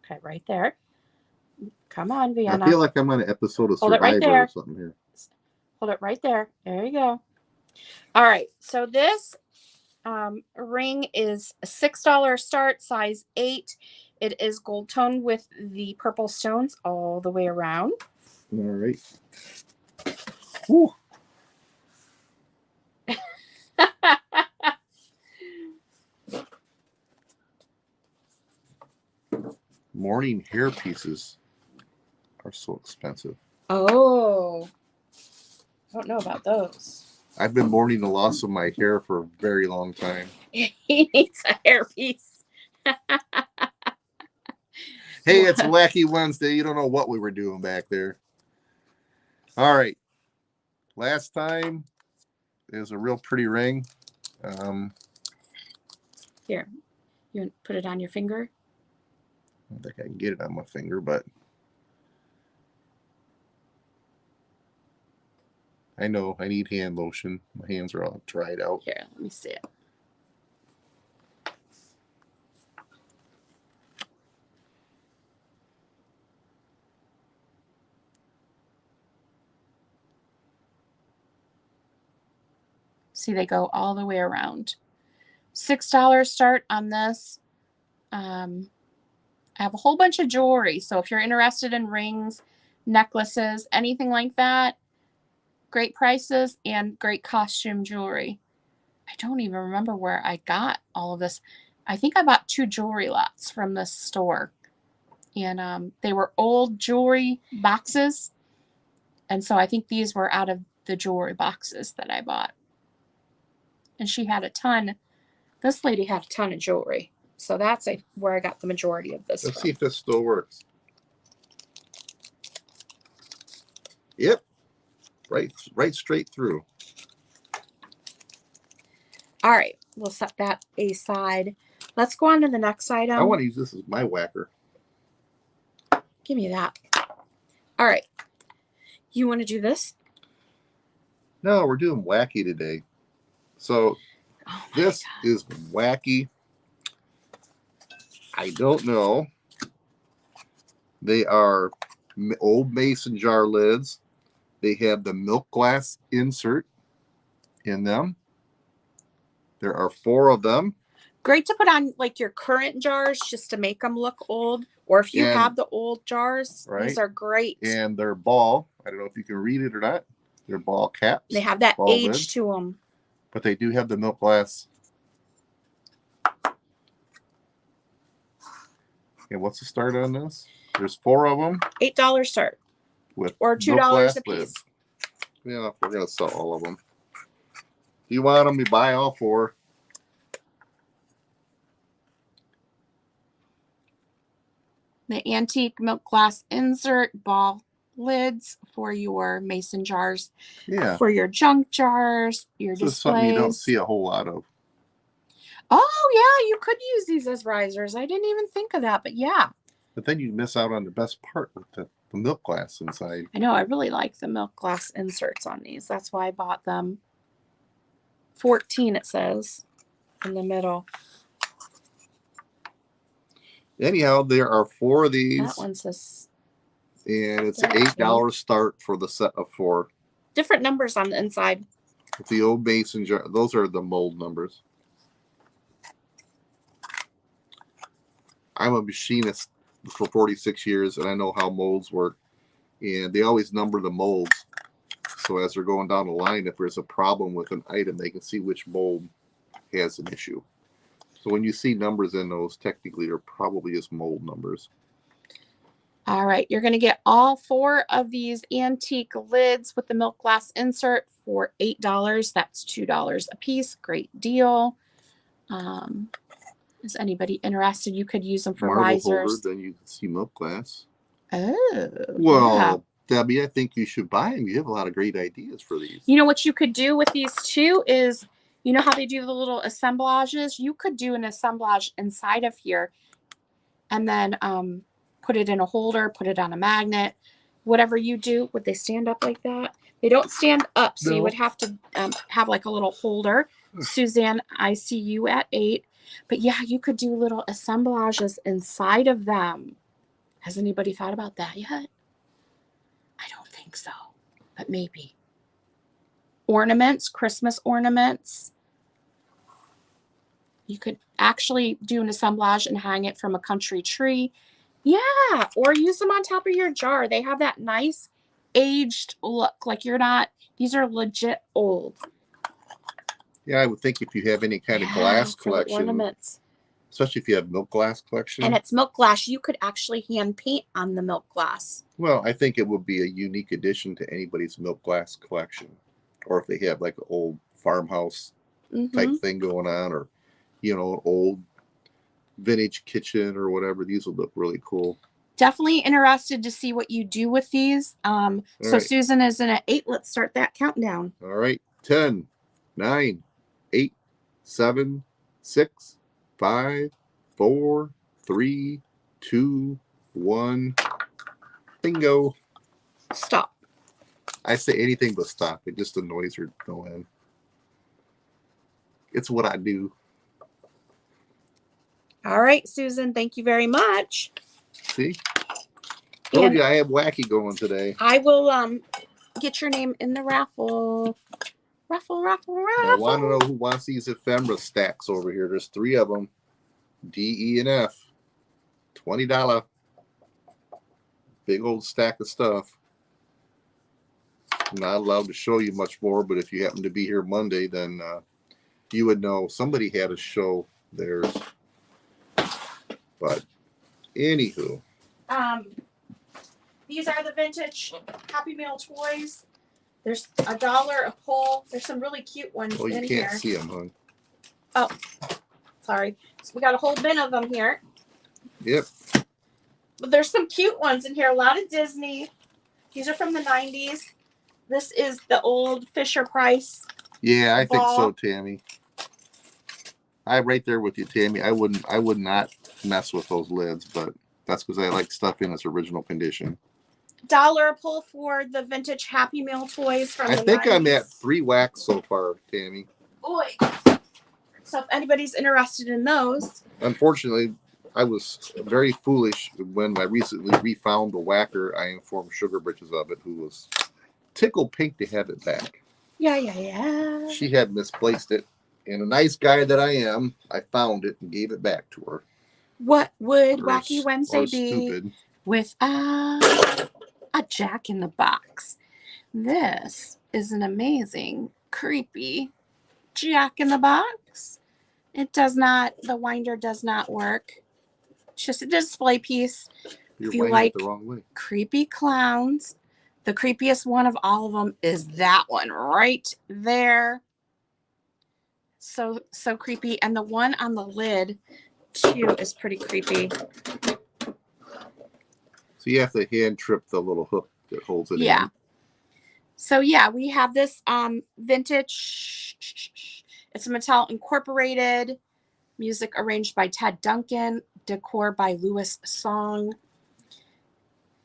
Okay, right there. Come on, Vienna.
I feel like I'm on an episode of
Hold it right
Survivor
there.
or something here.
Hold it right there. There you go. All right. So this ring is a $6 start, size 8. It is gold toned with the purple stones all the way around.
All right. Woo. Morning hair pieces are so expensive.
Oh, I don't know about those.
I've been mourning the loss of my hair for a very long time.
He needs a hairpiece.
Hey, it's Wacky Wednesday. You don't know what we were doing back there. All right. Last time, it was a real pretty ring.
Here, you want to put it on your finger?
I don't think I can get it on my finger, but I know I need hand lotion. My hands are all dried out.
Here, let me see it. See, they go all the way around. $6 start on this. I have a whole bunch of jewelry. So if you're interested in rings, necklaces, anything like that, great prices and great costume jewelry. I don't even remember where I got all of this. I think I bought 2 jewelry lots from this store. And they were old jewelry boxes. And so I think these were out of the jewelry boxes that I bought. And she had a ton. This lady had a ton of jewelry. So that's where I got the majority of this
Let's
from.
see if this still works. Yep. Right straight through.
All right. We'll set that aside. Let's go on to the next item.
I want to use this as my whacker.
Give me that. All right. You want to do this?
No, we're doing Wacky today. So this is Wacky. I don't know. They are old mason jar lids. They have the milk glass insert in them. There are 4 of them.
Great to put on like your current jars just to make them look old. Or if you have the old jars, these are great.
And they're ball. I don't know if you can read it or not. They're ball caps.
They have that age lids to them.
But they do have the milk glass. And what's the start on this? There's 4 of them.
$8 start. Or $2 a piece.
Yeah, we're going to sell all of them. If you want them, you buy all 4.
The antique milk glass insert ball lids for your mason jars.
Yeah.
For your junk jars, your displays.
This is something you don't see a whole lot of.
Oh, yeah, you could use these as risers. I didn't even think of that, but yeah.
But then you miss out on the best part with the milk glass inside.
I know. I really like the milk glass inserts on these. That's why I bought them. 14, it says, in the middle.
Anyhow, there are 4 of these.
That one says
And it's an
That's
$8 start for the set of 4.
different numbers on the inside.
With the old mason jar, those are the mold numbers. I'm a machinist for 46 years, and I know how molds work. And they always number the molds. So as they're going down the line, if there's a problem with an item, they can see which mold has an issue. So when you see numbers in those, technically they're probably just mold numbers.
All right, you're going to get all 4 of these antique lids with the milk glass insert for $8. That's $2 a piece. Great deal. Is anybody interested? You could use them for
Marble
risers.
holder, then you can see milk glass.
Oh,
well,
yeah.
Debbie, I think you should buy them. You have a lot of great ideas for these.
You know what you could do with these too is, you know how they do the little assemblages? You could do an assemblage inside of here and then put it in a holder, put it on a magnet, whatever you do. Would they stand up like that? They don't stand up, so you would have to have like a little holder. Suzanne, I see you at 8. But yeah, you could do little assemblages inside of them. Has anybody thought about that yet? I don't think so, but maybe. Ornaments, Christmas ornaments. You could actually do an assemblage and hang it from a country tree. Yeah, or use them on top of your jar. They have that nice aged look. Like you're not, these are legit old.
Yeah, I would think if you have any kind of glass collection,
ornaments.
Especially if you have milk glass collection.
And it's milk glass. You could actually hand paint on the milk glass.
Well, I think it would be a unique addition to anybody's milk glass collection. Or if they have like an old farmhouse type thing going on, or, you know, an old vintage kitchen or whatever, these will look really cool.
Definitely interested to see what you do with these. So
right.
Susan is in at 8. Let's start that countdown.
All right. 10, 9, 8, 7, 6, 5, 4, 3, 2, 1. Bingo.
Stop.
I say anything but stop. It just annoys her to no end. It's what I do.
All right, Susan. Thank you very much.
See? Told you I have Wacky going today.
I will get your name in the raffle. Raffle.
I want to know who wants these ephemera stacks over here. There's 3 of them. D, E, and F. $20. Big old stack of stuff. I'm not allowed to show you much more, but if you happen to be here Monday, then you would know somebody had a show theirs. But anywho.
These are the vintage Happy Meal toys. There's $1 a pull. There's some really cute ones in here.
Oh, you can't see them, hon.
Oh, sorry. So we got a whole bin of them here.
Yep.
But there's some cute ones in here. A lot of Disney. These are from the 90s. This is the old Fisher-Price.
Yeah, I think so, Tammy. I'm right there with you, Tammy. I would not mess with those lids, but that's because I like stuff in its original condition.
$1 a pull for the vintage Happy Meal toys from the 90s. I think
I'm at 3 whacks so far, Tammy.
Boy. So if anybody's interested in those.
Unfortunately, I was very foolish when I recently refound the whacker. I informed Sugar Britches of it, who was tickled pink to have it back.
Yeah.
She had misplaced it. And a nice guy that I am, I found it and gave it back to her.
What would Wacky Wednesday be
stupid.
Without a Jack in the Box? This is an amazing, creepy Jack in the Box. It does not, the winder does not work. It's just a display piece.
You're
if you like the wrong way. Creepy clowns, the creepiest one of all of them is that one right there. So creepy. And the one on the lid too is pretty creepy.
So you have to hand trip the little hook that holds it in.
Yeah. So yeah, we have this vintage. It's a Mattel Incorporated. Music arranged by Ted Duncan. Decor by Louis Song.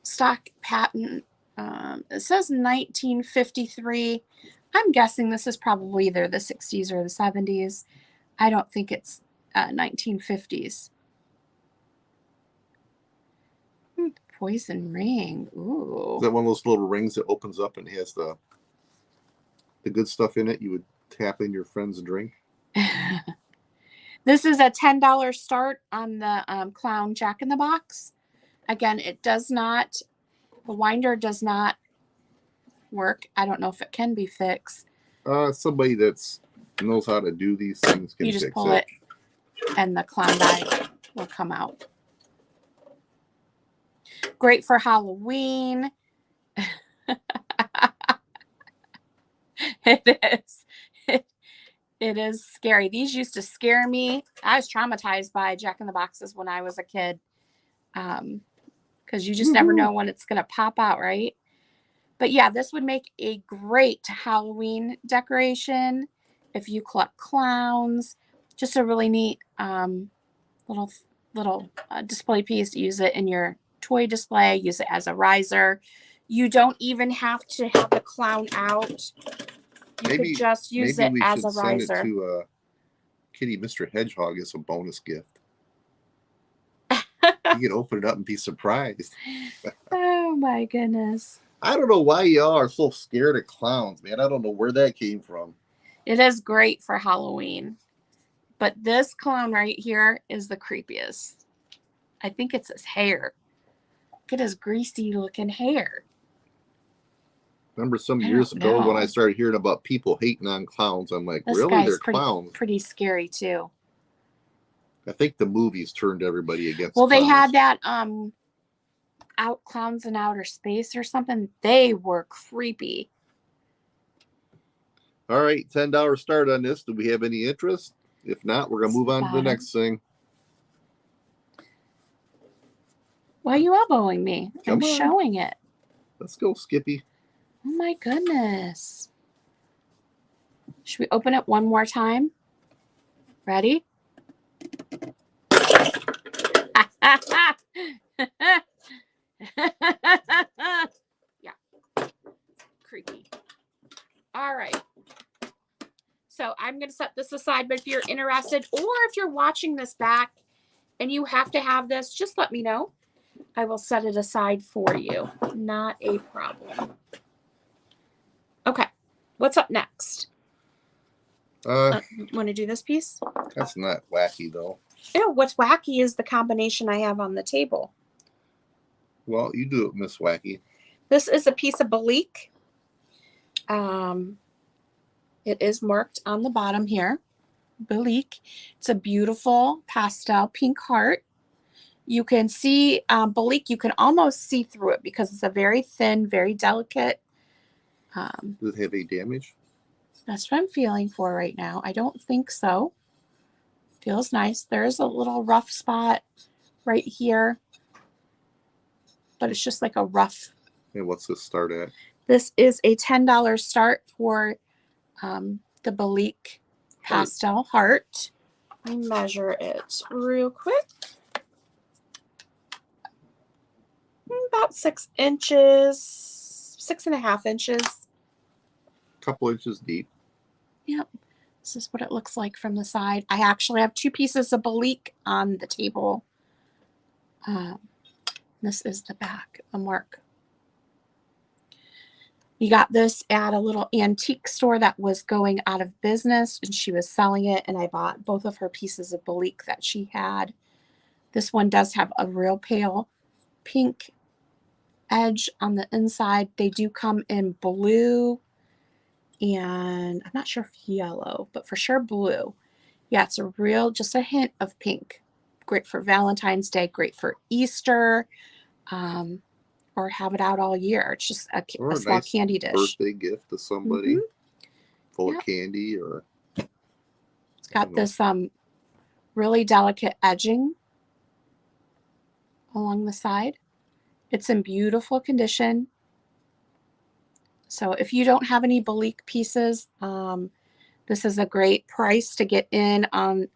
Stock patent. It says 1953. I'm guessing this is probably either the 60s or the 70s. I don't think it's 1950s. Poison ring. Ooh.
Is that one of those little rings that opens up and has the good stuff in it? You would tap in your friend's drink.
This is a $10 start on the Clown Jack in the Box. Again, it does not, the winder does not work. I don't know if it can be fixed.
Somebody that's knows how to do these things can
You just
fix
pull it and the clown die will come out. Great for Halloween. It is. It is scary. These used to scare me. I was traumatized by Jack in the Boxes when I was a kid. Because you just never know when it's going to pop out, right? But yeah, this would make a great Halloween decoration if you collect clowns. Just a really neat little display piece. Use it in your toy display. Use it as a riser. You don't even have to have the clown out. You could just use it as a riser.
Send it to Kitty Mr. Hedgehog as a bonus gift. You can open it up and be surprised.
Oh my goodness.
I don't know why y'all are so scared of clowns, man. I don't know where that came from.
It is great for Halloween. But this clown right here is the creepiest. I think it's his hair. Look at his greasy looking hair.
Remember some years ago when I started hearing about people hating on clowns, I'm like,
this
really? They're
clowns? Pretty scary too.
I think the movies turned everybody against
clowns.
They
had that out Clowns in Outer Space or something. They were creepy.
All right, $10 start on this. Do we have any interest? If not, we're going to move on to the next thing.
Why are you elbowing me? I'm showing it.
Let's go, Skippy.
Oh my goodness. Should we open it one more time? Ready? Yeah. Creepy. All right. So I'm going to set this aside, but if you're interested or if you're watching this back and you have to have this, just let me know. I will set it aside for you. Not a problem. Okay. What's up next? Want to do this piece?
That's not wacky, though.
Ew, what's wacky is the combination I have on the table.
Well, you do it, Miss Wacky.
This is a piece of Belique. It is marked on the bottom here. Belique. It's a beautiful pastel pink heart. You can see Belique, you can almost see through it because it's a very thin, very delicate.
Does it have any damage?
That's what I'm feeling for right now. I don't think so. Feels nice. There's a little rough spot right here, but it's just like a rough.
And what's this start at?
This is a $10 start for the Belique pastel heart. Let me measure it real quick. About 6 inches, 6.5 inches.
A couple inches deep.
Yep. This is what it looks like from the side. I actually have 2 pieces of Belique on the table. This is the back, the mark. We got this at a little antique store that was going out of business, and she was selling it, and I bought both of her pieces of Belique that she had. This one does have a real pale pink edge on the inside. They do come in blue and I'm not sure if yellow, but for sure blue. Yeah, it's a real, just a hint of pink. Great for Valentine's Day, great for Easter, or have it out all year. It's just a small nice candy dish.
Birthday gift to somebody, full of candy, or
it's got this really delicate edging along the side. It's in beautiful condition. So if you don't have any Belique pieces, this is a great price to get in on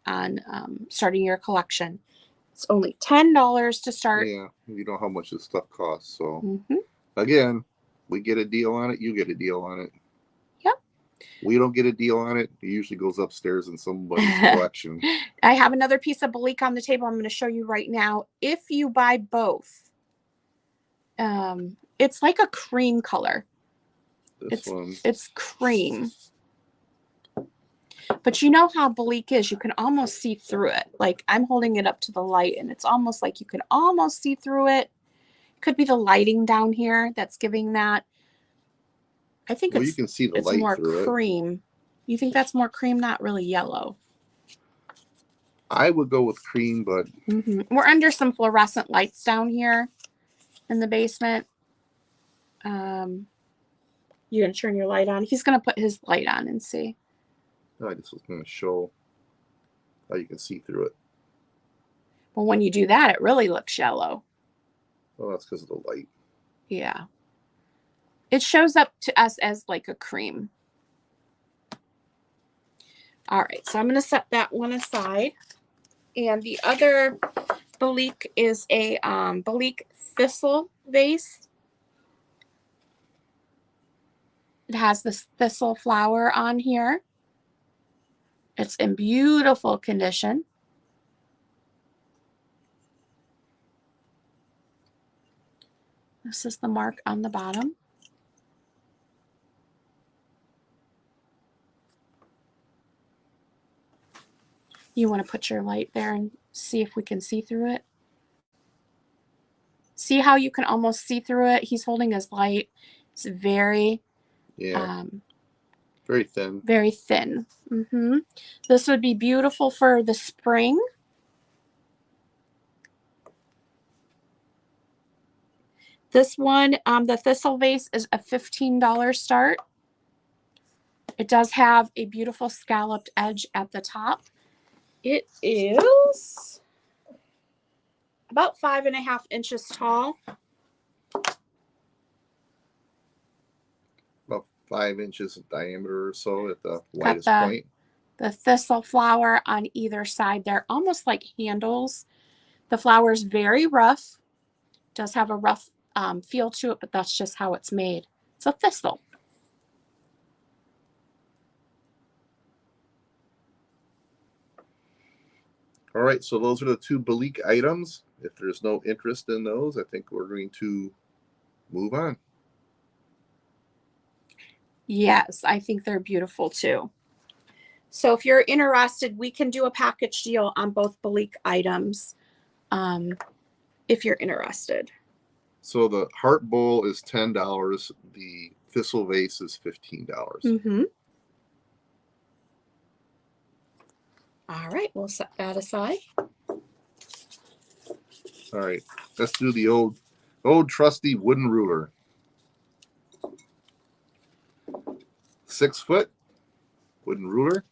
starting your collection. It's only $10 to start.
Yeah, you know how much this stuff costs. So again, we get a deal on it, you get a deal on it.
Yep.
We don't get a deal on it, it usually goes upstairs in somebody's collection.
I have another piece of Belique on the table I'm going to show you right now. If you buy both, It's like a cream color.
This one.
It's cream. But you know how Bleak is, you can almost see through it. Like I'm holding it up to the light and it's almost like you can almost see through it. Could be the lighting down here that's giving that. I think
you can see the light
more
through
cream.
it.
You think that's more cream, not really yellow?
I would go with cream, but
we're under some fluorescent lights down here in the basement. You gonna turn your light on? He's gonna put his light on and see.
I just was going to show how you can see through it.
Well, when you do that, it really looks yellow.
Well, that's because of the light.
Yeah. It shows up to us as like a cream. All right, so I'm going to set that one aside. And the other Bleak is a Bleak thistle vase. It has this thistle flower on here. It's in beautiful condition. This is the mark on the bottom. You want to put your light there and see if we can see through it. See how you can almost see through it? He's holding his light. It's very,
very thin.
Very thin. This would be beautiful for the spring. This one, the thistle vase is a $15 start. It does have a beautiful scalloped edge at the top. It is about 5.5 inches tall.
About 5 inches in diameter or so at the widest point.
The thistle flower on either side. They're almost like handles. The flower is very rough. Does have a rough feel to it, but that's just how it's made. It's a thistle.
All right, so those are the two Bleak items. If there's no interest in those, I think we're going to move on.
Yes, I think they're beautiful too. So if you're interested, we can do a package deal on both Bleak items if you're interested.
So the heart bowl is $10. The thistle vase is $15.
All right, we'll set that aside.
All right, let's do the old trusty wooden ruler. 6 foot wooden ruler.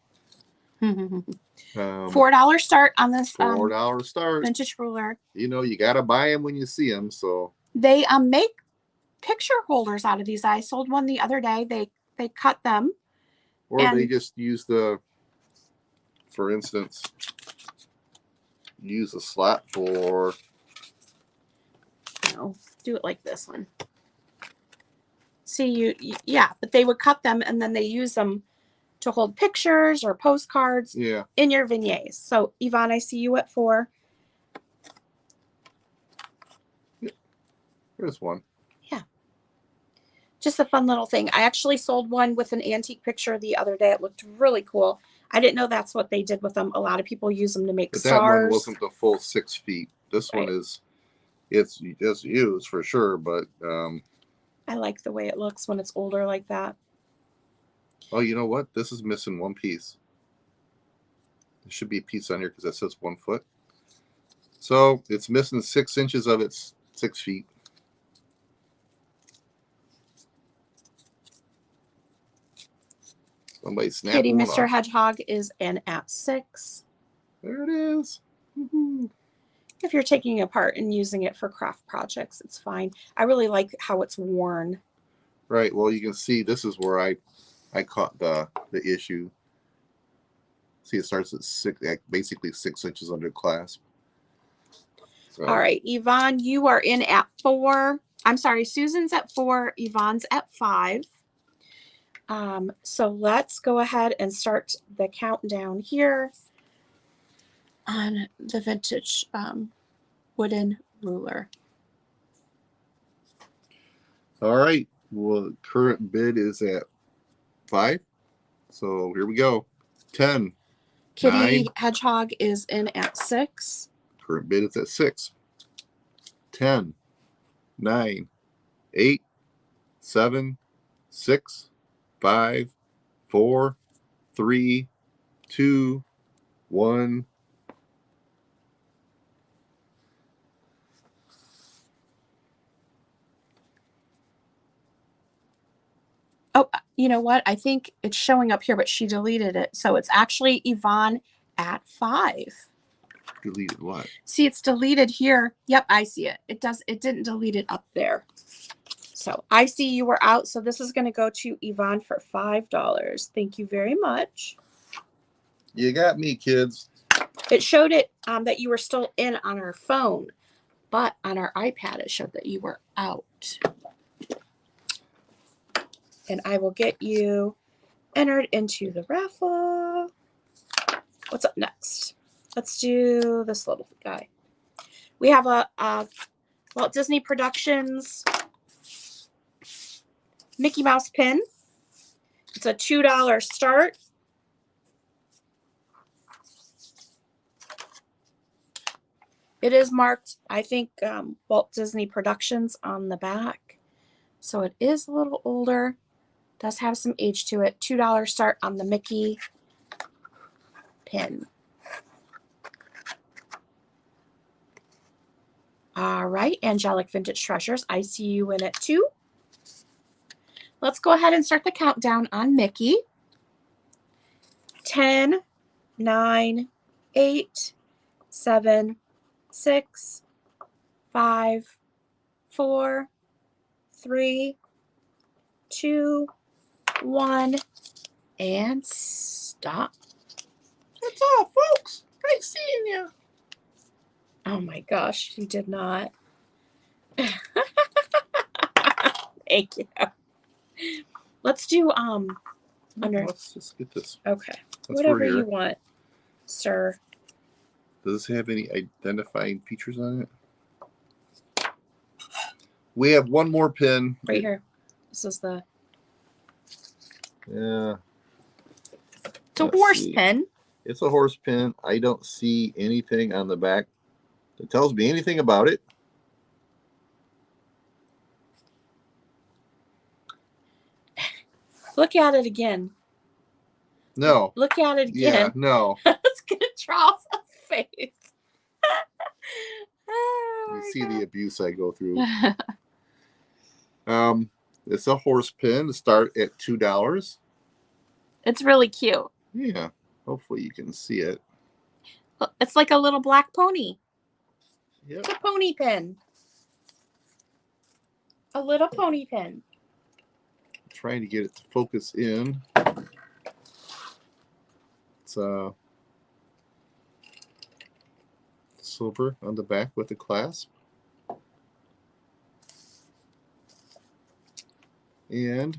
$4 start on this
$4 start
vintage ruler.
You know, you gotta buy them when you see them. So
they make picture holders out of these. I sold one the other day. They cut them,
or they just use for instance, use a slot for.
No, do it like this one. See, yeah, but they would cut them and then they use them to hold pictures or postcards in your vignettes. So Yvonne, I see you at 4.
There's one.
Yeah. Just a fun little thing. I actually sold one with an antique picture the other day. It looked really cool. I didn't know that's what they did with them. A lot of people use them to make stars.
That one wasn't the full 6 feet. This one is, it's used for sure, but
I like the way it looks when it's older like that.
Oh, you know what? This is missing one piece. There should be a piece on here because that says 1 foot. So it's missing 6 inches of its 6 feet. Somebody snap
Kitty Mr. Hedgehog is in at 6.
There it is.
If you're taking it apart and using it for craft projects, it's fine. I really like how it's worn.
Right. Well, you can see this is where I caught the issue. See, it starts at 6, basically 6 inches under clasp. So.
All right, Yvonne, you are in at 4. I'm sorry, Susan's at 4. Yvonne's at 5. So let's go ahead and start the countdown here on the vintage wooden ruler.
All right. Well, current bid is at 5. So here we go. 10.
Kitty
9.
Hedgehog is in at 6.
Current bid is at 6. 10. 9. 8. 7. 6. 5. 4. 3. 2. 1.
Oh, you know what? I think it's showing up here, but she deleted it. So it's actually Yvonne at 5.
Deleted what?
See, it's deleted here. Yep, I see it. It didn't delete it up there. So I see you were out. So this is going to go to Yvonne for $5. Thank you very much.
You got me, kids.
It showed it that you were still in on our phone, but on our iPad, it showed that you were out. And I will get you entered into the raffle. What's up next? Let's do this little guy. We have a Walt Disney Productions Mickey Mouse pin. It's a $2 start. It is marked, I think, Walt Disney Productions on the back. So it is a little older. Does have some age to it. $2 start on the Mickey pin. All right, Angelic Vintage Treasures. I see you in it too. Let's go ahead and start the countdown on Mickey. 10, 9, 8, 7, 6, 5, 4, 3, 2, 1, and stop.
That's all, folks. Great seeing you.
Oh my gosh, you did not. Thank you. Let's do under.
Let's just get this.
Okay.
That's
Whatever
for here.
you want, sir.
Does this have any identifying features on it? We have one more pin.
Right here. This is the.
Yeah.
It's a
Let's
horse
see.
pin.
It's a horse pin. I don't see anything on the back that tells me anything about it.
Look at it again.
No.
Look at it
Yeah,
again.
no.
It's gonna draw a face. Oh,
You
my
see
God.
the abuse I go through. It's a horse pin. Start at $2.
It's really cute.
Yeah. Hopefully you can see it.
It's like a little black pony.
Yep.
It's a pony pin. A little pony pin.
Trying to get it to focus in. It's silver on the back with a clasp. And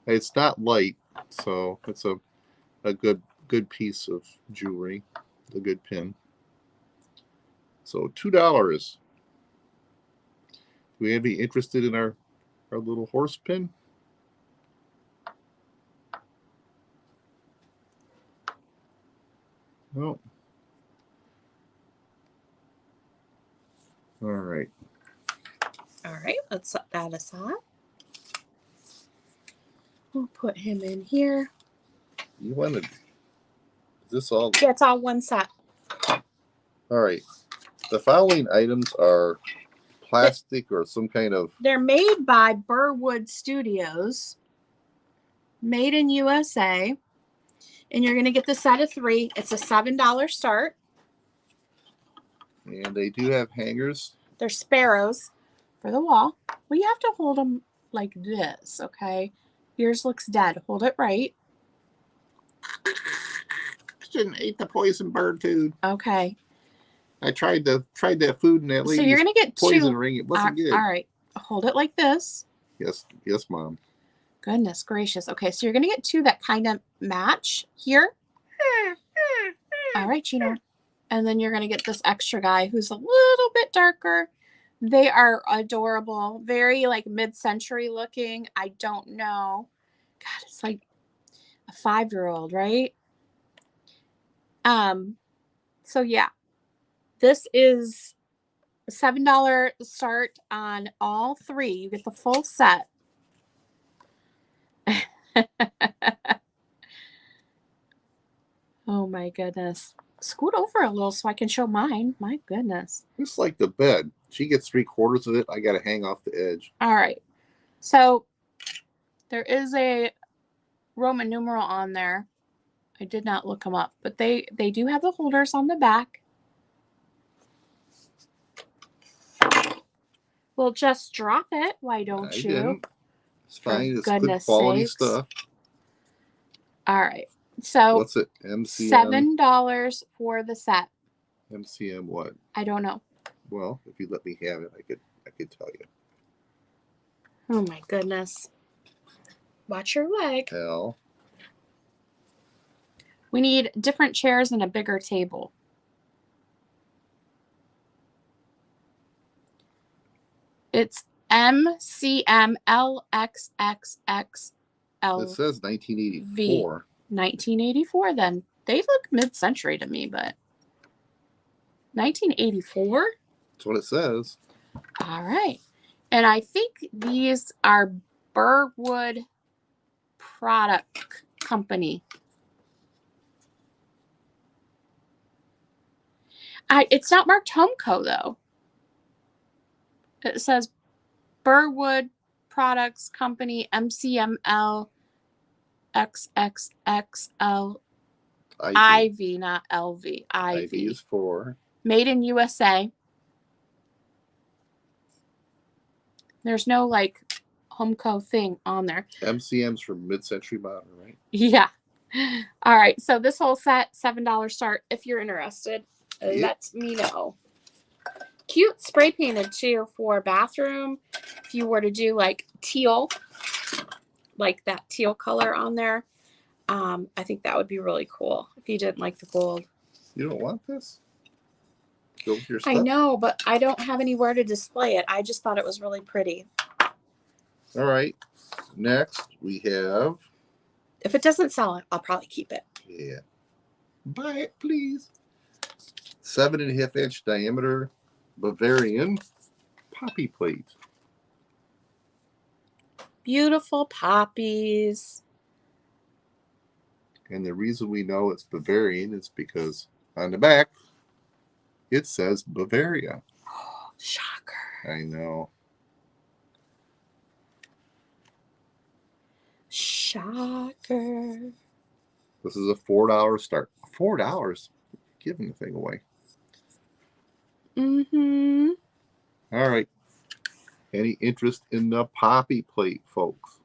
it's not light, so it's a good piece of jewelry, a good pin. So $2. Do we have any interested in our little horse pin? No. All right.
All right, let's set that aside. We'll put him in here.
You wanted. Is this all?
Yeah, it's all one set.
All right. The following items are plastic or some kind of.
They're made by Burwood Studios. Made in USA. And you're going to get the set of 3. It's a $7 start.
And they do have hangers.
They're sparrows for the wall. Well, you have to hold them like this, okay? Yours looks dead. Hold it right.
Shouldn't eat the poison bird food.
Okay.
I tried that food and that
So you're going to get
poison
2.
ring. It wasn't good.
All right. Hold it like this.
Yes, Mom.
Goodness gracious. Okay, so you're going to get 2 that kind of match here. All right, Gino. And then you're going to get this extra guy who's a little bit darker They are adorable. Very like mid-century looking. I don't know. God, it's like a 5-year-old, right? So yeah, this is a $7 start on all 3. You get the full set. Oh my goodness. Scoot over a little so I can show mine. My goodness.
It's like the bed. She gets 3/4 of it. I got to hang off the edge.
All right. So there is a Roman numeral on there. I did not look them up, but they do have the holders on the back. Well, just drop it. Why don't you?
Didn't. It's fine. It's good
goodness
quality
sakes.
stuff.
All right. So
What's it? MCM.
$7 for the set.
MCM what?
I don't know.
Well, if you let me have it, I could tell you.
Oh my goodness. Watch your leg.
L.
We need different chairs and a bigger table. It's MCMLXXXL.
It says 1984.
1984 then. They look mid-century to me, but 1984?
That's what it says.
All right. And I think these are Burwood Product Company. It's not marked Homeco though. It says Burwood Products Company MCML XXXL Ivy, not LV.
Ivy is for.
Made in USA. There's no like Homeco thing on there.
MCM's for mid-century modern, right?
Yeah. All right. So this whole set, $7 start. If you're interested, let me know. Cute spray painted too for bathroom. If you were to do like teal, like that teal color on there, I think that would be really cool if you didn't like the gold.
You don't want this? Go with your stuff?
I know, but I don't have anywhere to display it. I just thought it was really pretty.
All right. Next, we have.
If it doesn't sell it, I'll probably keep it.
Yeah. Buy it, please. 7.5-inch diameter Bavarian poppy plate.
Beautiful poppies.
And the reason we know it's Bavarian is because on the back, it says Bavaria.
Oh, shocker.
I know.
Shocker.
This is a $4 start. $4? Giving the thing away.
Mm-hmm.
All right. Any interest in the poppy plate, folks?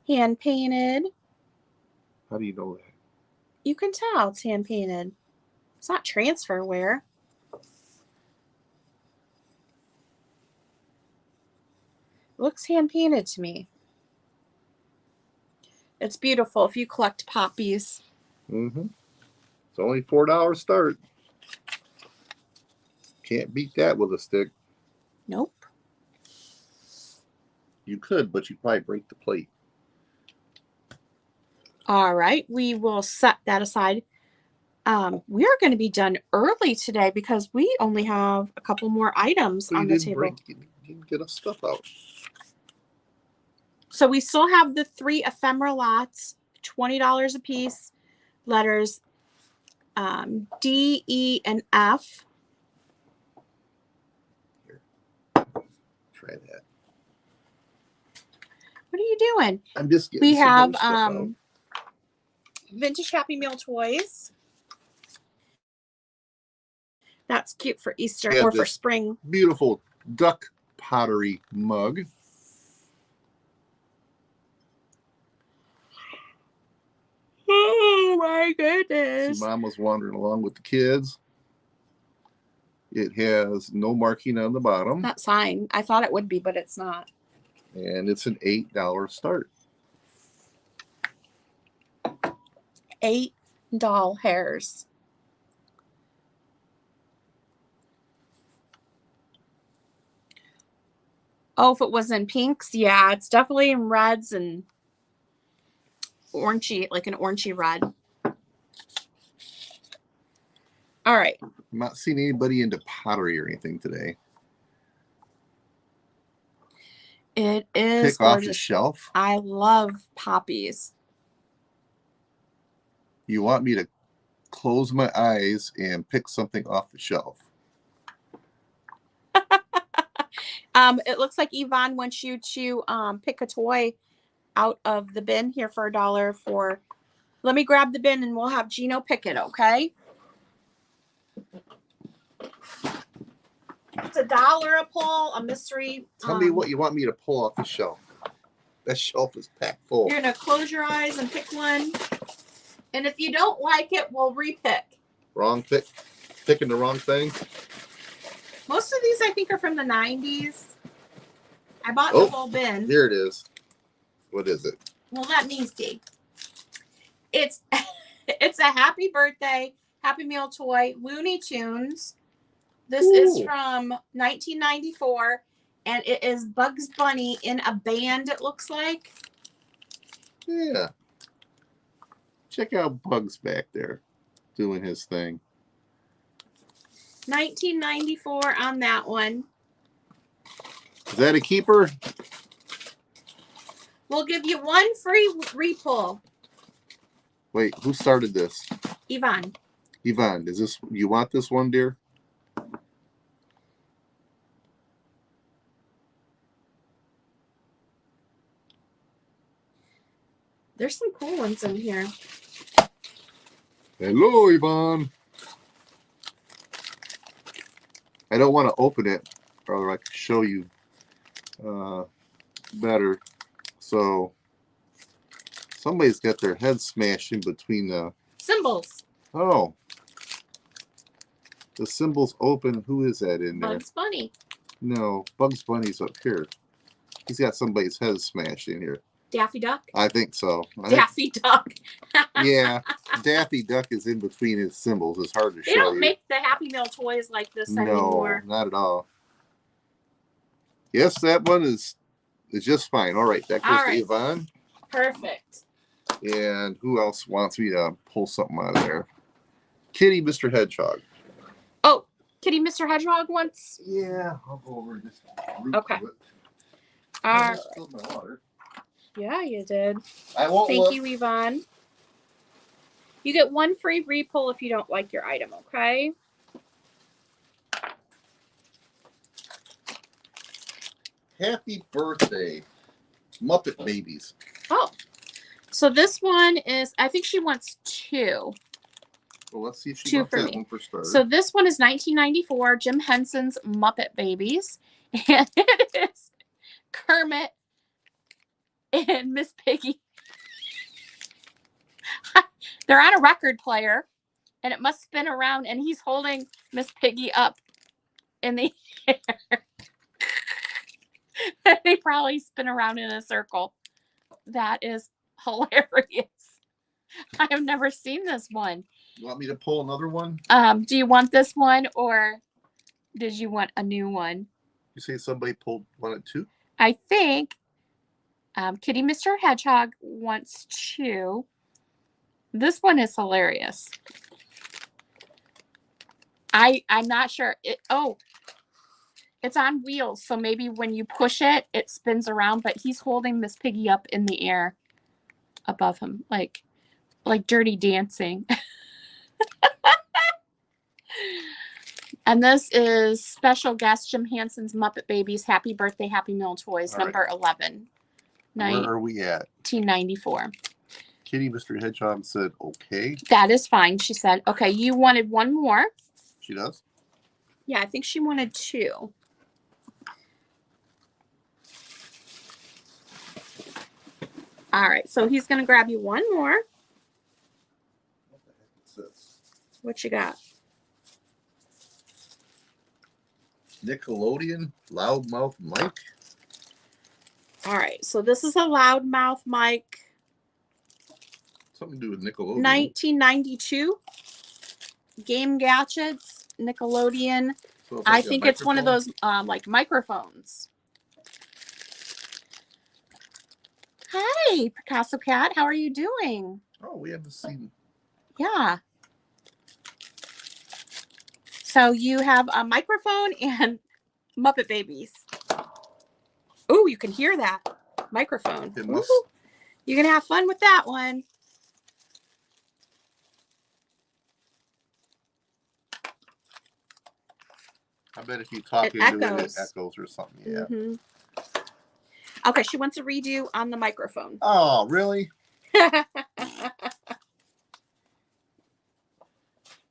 Hand painted.
How do you know that?
You can tell it's hand painted. It's not transfer wear. It looks hand painted to me. It's beautiful if you collect poppies.
Mm-hmm. It's only $4 start. Can't beat that with a stick.
Nope.
You could, but you'd probably break the plate.
All right, we will set that aside. We are going to be done early today because we only have a couple more items on the table.
You didn't get us stuff out.
So we still have the 3 ephemera lots, $20 a piece. Letters D, E, and F.
Here. Try that.
What are you doing?
I'm just getting
We
some
have
more stuff out.
vintage Happy Meal toys. That's cute for Easter or for spring.
Beautiful duck pottery mug.
Oh my goodness.
See, Mom was wandering along with the kids. It has no marking on the bottom.
That sign. I thought it would be, but it's not.
And it's an $8 start.
8 doll hairs. Oh, if it was in pinks, yeah, it's definitely in reds and orangey, like an orangey red. All right.
I'm not seeing anybody into pottery or anything today.
It is
Pick off the
gorgeous.
shelf.
I love poppies.
You want me to close my eyes and pick something off the shelf?
It looks like Yvonne wants you to pick a toy out of the bin here for $1 for. Let me grab the bin and we'll have Gino pick it, okay? It's $1 a pull, a mystery.
Tell me what you want me to pull off the shelf. That shelf is packed full.
You're gonna close your eyes and pick one. And if you don't like it, we'll repick.
Wrong pick. Picking the wrong thing.
Most of these I think are from the 90s. I bought the whole bin.
Here it is. What is it?
Well, let me see. It's it's a happy birthday, Happy Meal toy, Looney Tunes. This is from 1994, and it is Bugs Bunny in a band, it looks like.
Yeah. Check out Bugs back there doing his thing.
1994 on that one.
Is that a keeper?
We'll give you one free repull.
Wait, who started this?
Yvonne.
Yvonne, is this, you want this one, dear?
There's some cool ones in here.
Hello, Yvonne. I don't want to open it, or I can show you better. So somebody's got their head smashed in between the
symbols.
Oh, the symbols open. Who is that in there?
Bugs Bunny.
No, Bugs Bunny's up here. He's got somebody's head smashed in here.
Daffy Duck?
I think so.
Daffy Duck.
Yeah, Daffy Duck is in between his symbols. It's hard to show you.
They don't make the Happy Meal toys like this anymore.
No, not at all. Yes, that one is just fine. All right, that goes to Yvonne.
Perfect.
And who else wants me to pull something out of there? Kitty, Mr. Hedgehog.
Oh, Kitty, Mr. Hedgehog wants?
Yeah, I'll go over this.
Okay. All right. Yeah, you did.
I won't
Thank
look.
you, Yvonne. You get one free repull if you don't like your item, okay?
Happy birthday, Muppet Babies.
Oh, so this one is, I think she wants two.
Well, let's see if she
Two
wants
for
that
me.
one for starters.
So this one is 1994, Jim Henson's Muppet Babies. And it is Kermit and Miss Piggy. They're on a record player, and it must spin around, and he's holding Miss Piggy up in the air. They probably spin around in a circle. That is hilarious. I have never seen this one.
You want me to pull another one?
Do you want this one, or did you want a new one?
You say somebody pulled one at two?
I think Kitty Mr. Hedgehog wants two. This one is hilarious. I'm not sure. It's on wheels, so maybe when you push it, it spins around, but he's holding Miss Piggy up in the air above him, like Dirty Dancing. And this is special guest Jim Henson's Muppet Babies Happy Birthday Happy Meal Toys,
All
number 11.
Where are we at?
1994.
Kitty, Mr. Hedgehog said, okay.
That is fine, she said. Okay, you wanted one more.
She does?
Yeah, I think she wanted two. All right, so he's going to grab you one more.
What the heck is this?
What you got?
Nickelodeon Loudmouth Mike.
All right, so this is a loudmouth mic.
Something to do with Nickelodeon.
1992. Game Gadgets, Nickelodeon.
So
I think it's one of those like microphones. Hey, Picasso Cat, how are you doing?
Oh, we haven't seen.
Yeah. So you have a microphone and Muppet Babies. Oh, you can hear that microphone.
It must.
Ooh, you're going to have fun with that one.
I bet if you talk
It
into it, it
echoes.
echoes or something. Yeah.
Mm-hmm. Okay, she wants a redo on the microphone.
Oh, really?
Okay,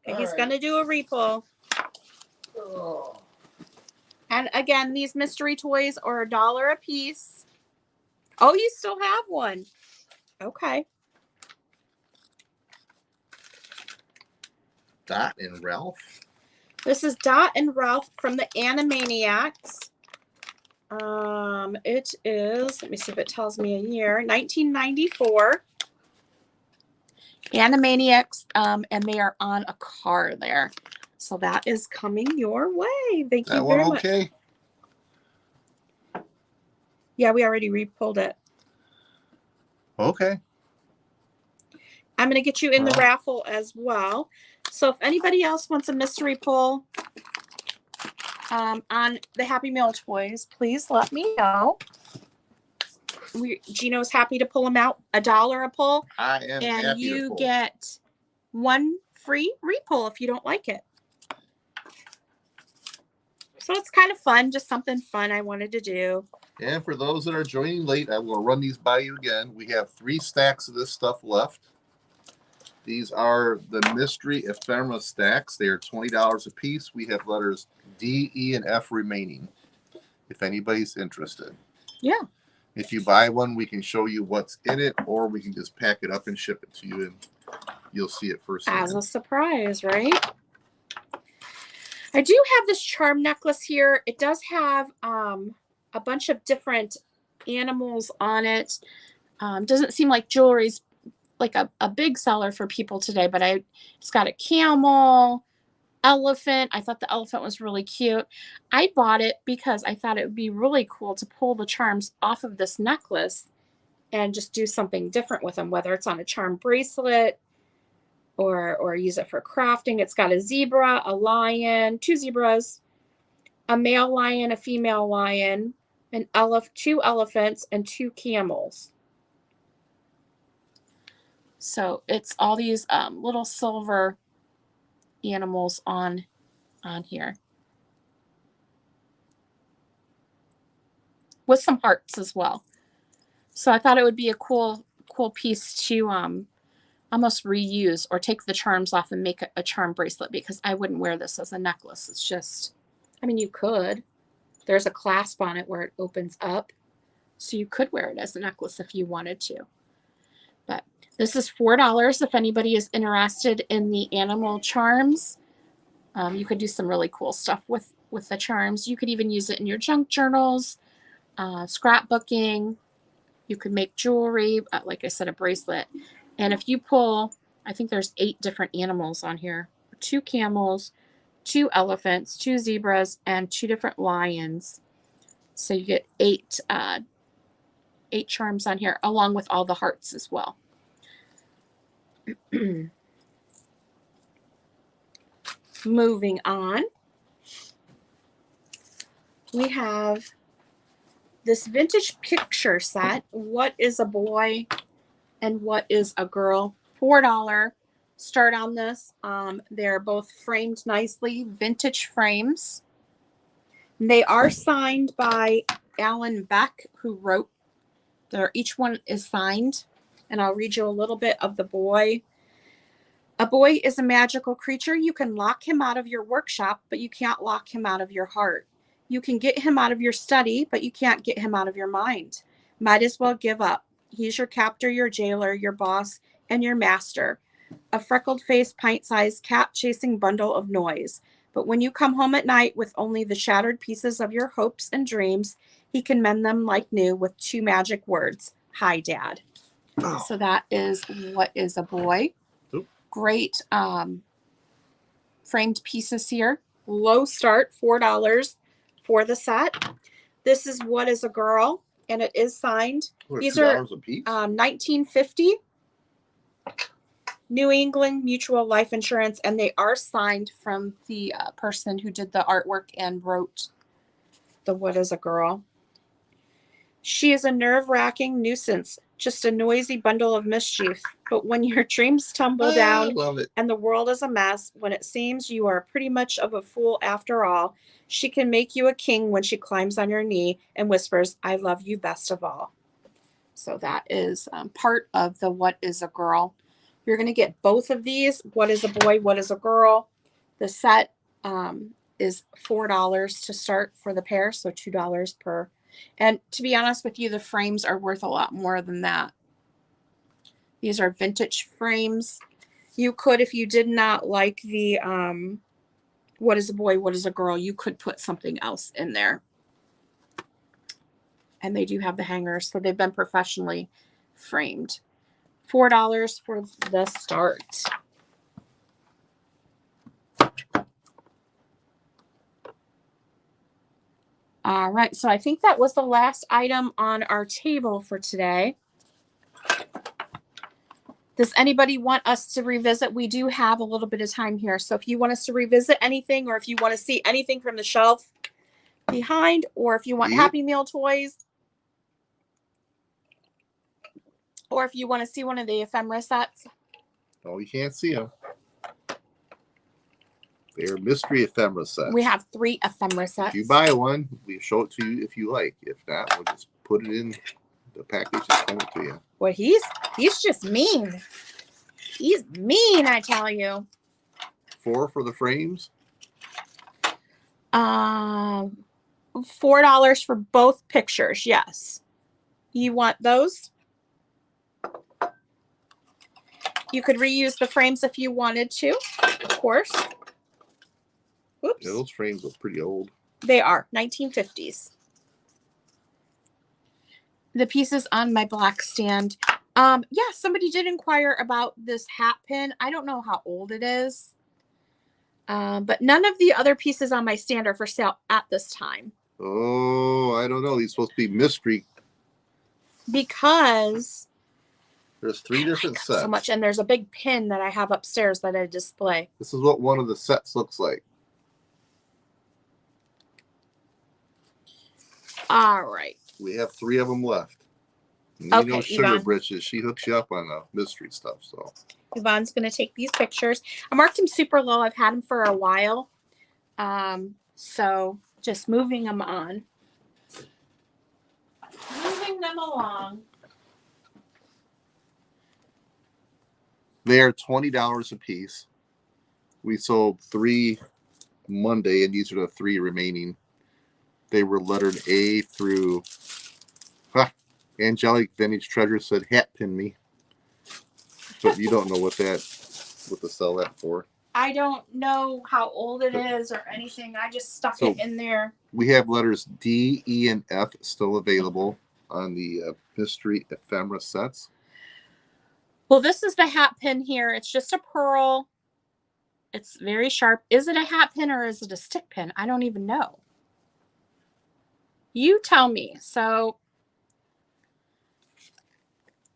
he's
right.
going to do a repull.
Oh.
And again, these mystery toys are $1 a piece. Oh, you still have one. Okay.
Dot and Ralph.
This is Dot and Ralph from the Animaniacs. It is, let me see if it tells me a year, 1994. Animaniacs, and they are on a car there. So that is coming your way. Thank you very much.
Okay.
Yeah, we already repulled it.
Okay.
I'm going to get you in the raffle as well. So if anybody else wants a mystery pull on the Happy Meal toys, please let me know. Gino's happy to pull them out, $1 a pull.
I am
and
happy
you
to pull.
get one free repull if you don't like it. So it's kind of fun, just something fun I wanted to do.
And for those that are joining late, I will run these by you again. We have 3 stacks of this stuff left. These are the mystery ephemera stacks. They are $20 a piece. We have letters D, E, and F remaining, if anybody's interested.
Yeah.
If you buy one, we can show you what's in it, or we can just pack it up and ship it to you, and you'll see it first.
As a surprise, right? I do have this charm necklace here. It does have a bunch of different animals on it. Doesn't seem like jewelry's like a big seller for people today, but it's got a camel, elephant. I thought the elephant was really cute. I bought it because I thought it would be really cool to pull the charms off of this necklace and just do something different with them, whether it's on a charm bracelet or use it for crafting. It's got a zebra, a lion, 2 zebras, a male lion, a female lion, 2 elephants, and 2 camels. So it's all these little silver animals on here with some hearts as well. So I thought it would be a cool piece to almost reuse or take the charms off and make a charm bracelet, because I wouldn't wear this as a necklace. It's just, I mean, you could. There's a clasp on it where it opens up, so you could wear it as a necklace if you wanted to. But this is $4 if anybody is interested in the animal charms. You could do some really cool stuff with the charms. You could even use it in your junk journals, scrapbooking. You could make jewelry, like I said, a bracelet. And if you pull, I think there's 8 different animals on here. 2 camels, 2 elephants, 2 zebras, and 2 different lions. So you get 8 charms on here, along with all the hearts as well. Moving on, we have this vintage picture set. What is a boy and what is a girl? $4 start on this. They're both framed nicely, vintage frames. They are signed by Alan Beck, who wrote. Each one is signed, and I'll read you a little bit of the boy. A boy is a magical creature. You can lock him out of your workshop, but you can't lock him out of your heart. You can get him out of your study, but you can't get him out of your mind. Might as well give up. He's your captor, your jailer, your boss, and your master. A freckled-faced, pint-sized, cat-chasing bundle of noise. But when you come home at night with only the shattered pieces of your hopes and dreams, he can mend them like new with 2 magic words. Hi, Dad. Oh. So that is what is a boy. Oop. Great framed pieces here. Low start, $4 for the set. This is what is a girl. and it is signed.
What,
These are
$2 a piece?
1950 New England Mutual Life Insurance, and they are signed from the person who did the artwork and wrote the What is a Girl. She is a nerve-wracking nuisance, just a noisy bundle of mischief. But when your dreams tumble down
love it.
and the world is a mess, when it seems you are pretty much of a fool after all, she can make you a king when she climbs on your knee and whispers, "I love you best of all." So that is part of the What is a Girl. You're going to get both of these, What is a Boy, What is a Girl. The set is $4 to start for the pair, so $2 per. And to be honest with you, the frames are worth a lot more than that. These are vintage frames. You could, if you did not like the What is a Boy, What is a Girl, you could put something else in there. And they do have the hangers, so they've been professionally framed. $4 for the start. All right, so I think that was the last item on our table for today. Does anybody want us to revisit? We do have a little bit of time here. So if you want us to revisit anything, or if you want to see anything from the shelf behind, or if you want Happy Meal toys, or if you want to see one of the ephemera sets.
Oh, you can't see them. They're mystery ephemera sets.
We have 3 ephemera sets.
If you buy one, we show it to you if you like. If not, we'll just put it in the package and send it to you.
Well, he's just mean. He's mean, I tell you.
4 for the frames?
$4 for both pictures, yes. You want those? You could reuse the frames if you wanted to, of course. Oops.
Yeah, those frames are pretty old.
They are 1950s. The pieces on my black stand. Yeah, somebody did inquire about this hat pin. I don't know how old it is. But none of the other pieces on my stand are for sale at this time.
Oh, I don't know. These supposed to be mystery.
Because
there's 3 different sets.
So much, and there's a big pin that I have upstairs that I display.
This is what one of the sets looks like.
All right.
We have 3 of them left. And
Okay,
you know, Sugar
Yvonne.
Britches, she hooks you up on the mystery stuff. So
Yvonne's going to take these pictures. I marked them super low. I've had them for a while. So just moving them on. Moving them along.
they are $20 a piece. We sold 3 Monday, and these are the 3 remaining. They were lettered A through. Angelic Vintage Treasure said hat pin me, but you don't know what to sell that for.
I don't know how old it is or anything. I just stuck it in there.
We have letters D, E, and F still available on the mystery ephemera sets.
Well, this is the hat pin here. It's just a pearl. It's very sharp. Is it a hat pin or is it a stick pin? I don't even know. You tell me. So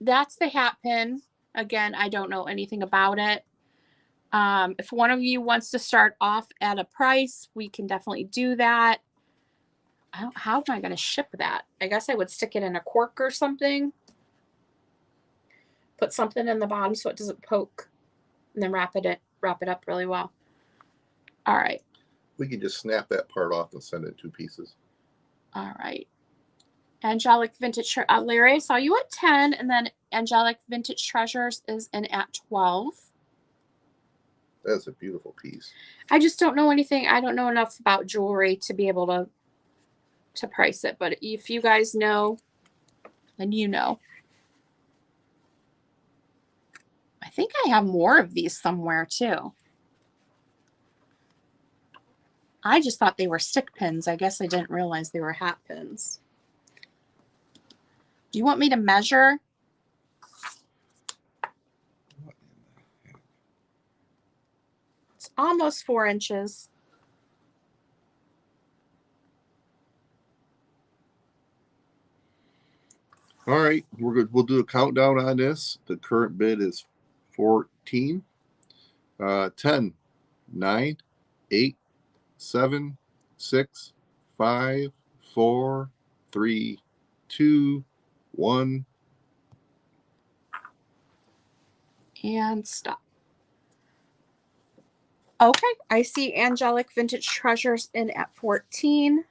that's the hat pin. Again, I don't know anything about it. If one of you wants to start off at a price, we can definitely do that. How am I going to ship that? I guess I would stick it in a cork or something. Put something in the bottom so it doesn't poke, and then wrap it up really well. All right.
We can just snap that part off and send it in 2 pieces.
All right. Angelic Vintage, Larry, I saw you at 10, and then Angelic Vintage Treasures is in at 12.
That's a beautiful piece.
I just don't know anything. I don't know enough about jewelry to be able to price it, but if you guys know, then you know. I think I have more of these somewhere too. I just thought they were stick pins. I guess I didn't realize they were hat pins. Do you want me to measure? It's almost 4 inches.
All right, we're good. We'll do a countdown on this. The current bid is 14, 10, 9, 8, 7, 6, 5, 4, 3, 2, 1.
And stop. Okay, I see Angelic Vintage Treasures in at 14.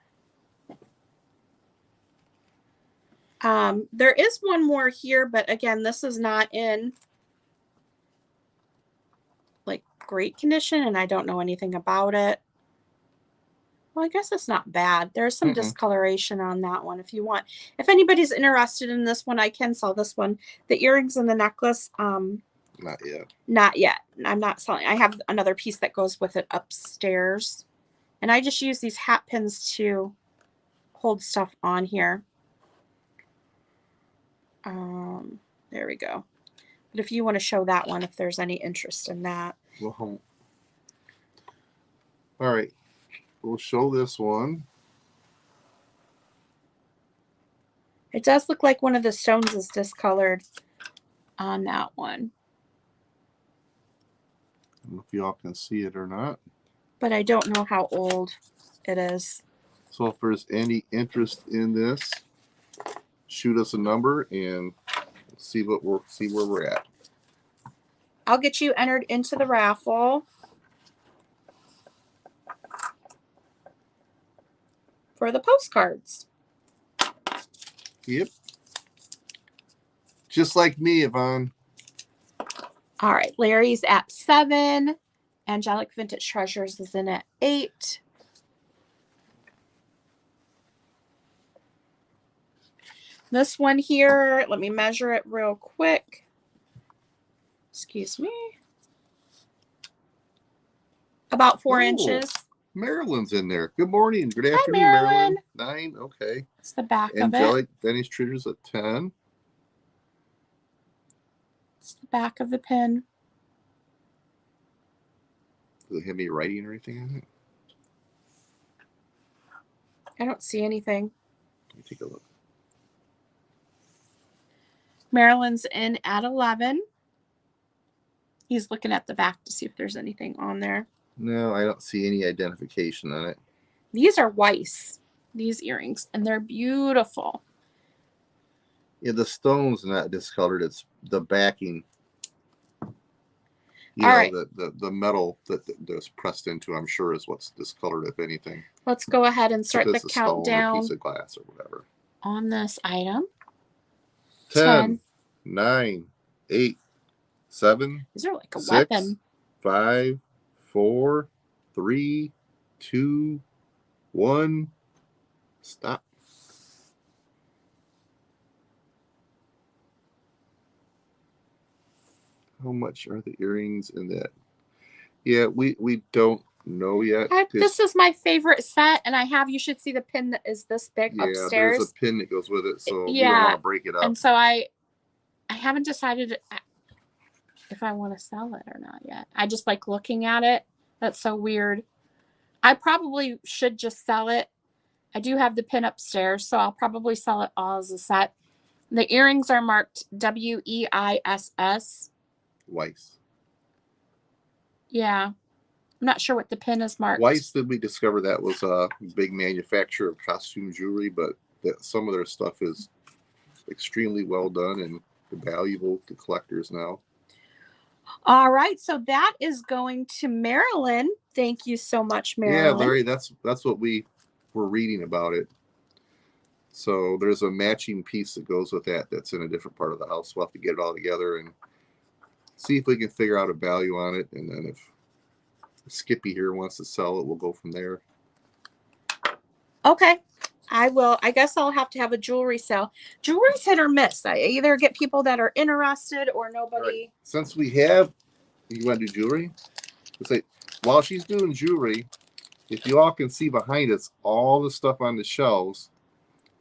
There is one more here, but again, this is not in like great condition, and I don't know anything about it. Well, I guess it's not bad. There's some discoloration on that one if you want. If anybody's interested in this one, I can sell this one. The earrings and the necklace,
Not yet.
not yet. I'm not selling. I have another piece that goes with it upstairs. And I just use these hat pins to hold stuff on here. There we go. But if you want to show that one, if there's any interest in that.
Well, all right. We'll show this one.
It does look like one of the stones is discolored on that one.
I don't know if y'all can see it or not.
But I don't know how old it is.
So if there's any interest in this, shoot us a number and see where we're at.
I'll get you entered into the raffle for the postcards.
Yep. Just like me, Yvonne.
All right, Larry's at 7. Angelic Vintage Treasures is in at 8. This one here, let me measure it real quick. Excuse me. About 4 inches.
Marilyn's in there. Good morning. Good afternoon,
Marilyn.
9. Okay.
It's the back of it.
Angelic Vintage Treasures at 10.
It's the back of the pin.
Does it have any writing or anything on it?
I don't see anything.
Let me take a look.
Marilyn's in at 11. He's looking at the back to see if there's anything on there.
No, I don't see any identification on it.
These are Weiss, these earrings, and they're beautiful.
Yeah, the stone's not discolored. It's the backing. You
All
know,
right.
the metal that's pressed into, I'm sure, is what's discolored, if anything.
Let's go ahead and start
If
the
it's a stone or a
countdown
piece of glass or whatever.
on this item.
10, 9, 8, 7,
These are like a
6,
weapon.
5, 4, 3, 2, 1. Stop. How much are the earrings in that? Yeah, we don't know yet.
This is my favorite set, and you should see the pin that is this big upstairs.
Yeah, there's a pin that goes with it, so we don't want to break it up.
And so I haven't decided if I want to sell it or not yet. I just like looking at it. That's so weird. I probably should just sell it. I do have the pin upstairs, so I'll probably sell it all as a set. The earrings are marked WEISS.
Weiss.
Yeah. I'm not sure what the pin is marked.
Weiss, did we discover that was a big manufacturer of costume jewelry, but that some of their stuff is extremely well done and valuable to collectors now.
All right, so that is going to Marilyn. Thank you so much, Marilyn.
Yeah, Larry, that's what we were reading about it. So there's a matching piece that goes with that that's in a different part of the house. We'll have to get it all together and see if we can figure out a value on it. And then if Skippy here wants to sell it, we'll go from there.
Okay. I guess I'll have to have a jewelry sale. Jewelry's hit or miss. I either get people that are interested or nobody.
Right. Since we have, you want to do jewelry? Let's say, while she's doing jewelry, if you all can see behind us, all the stuff on the shelves,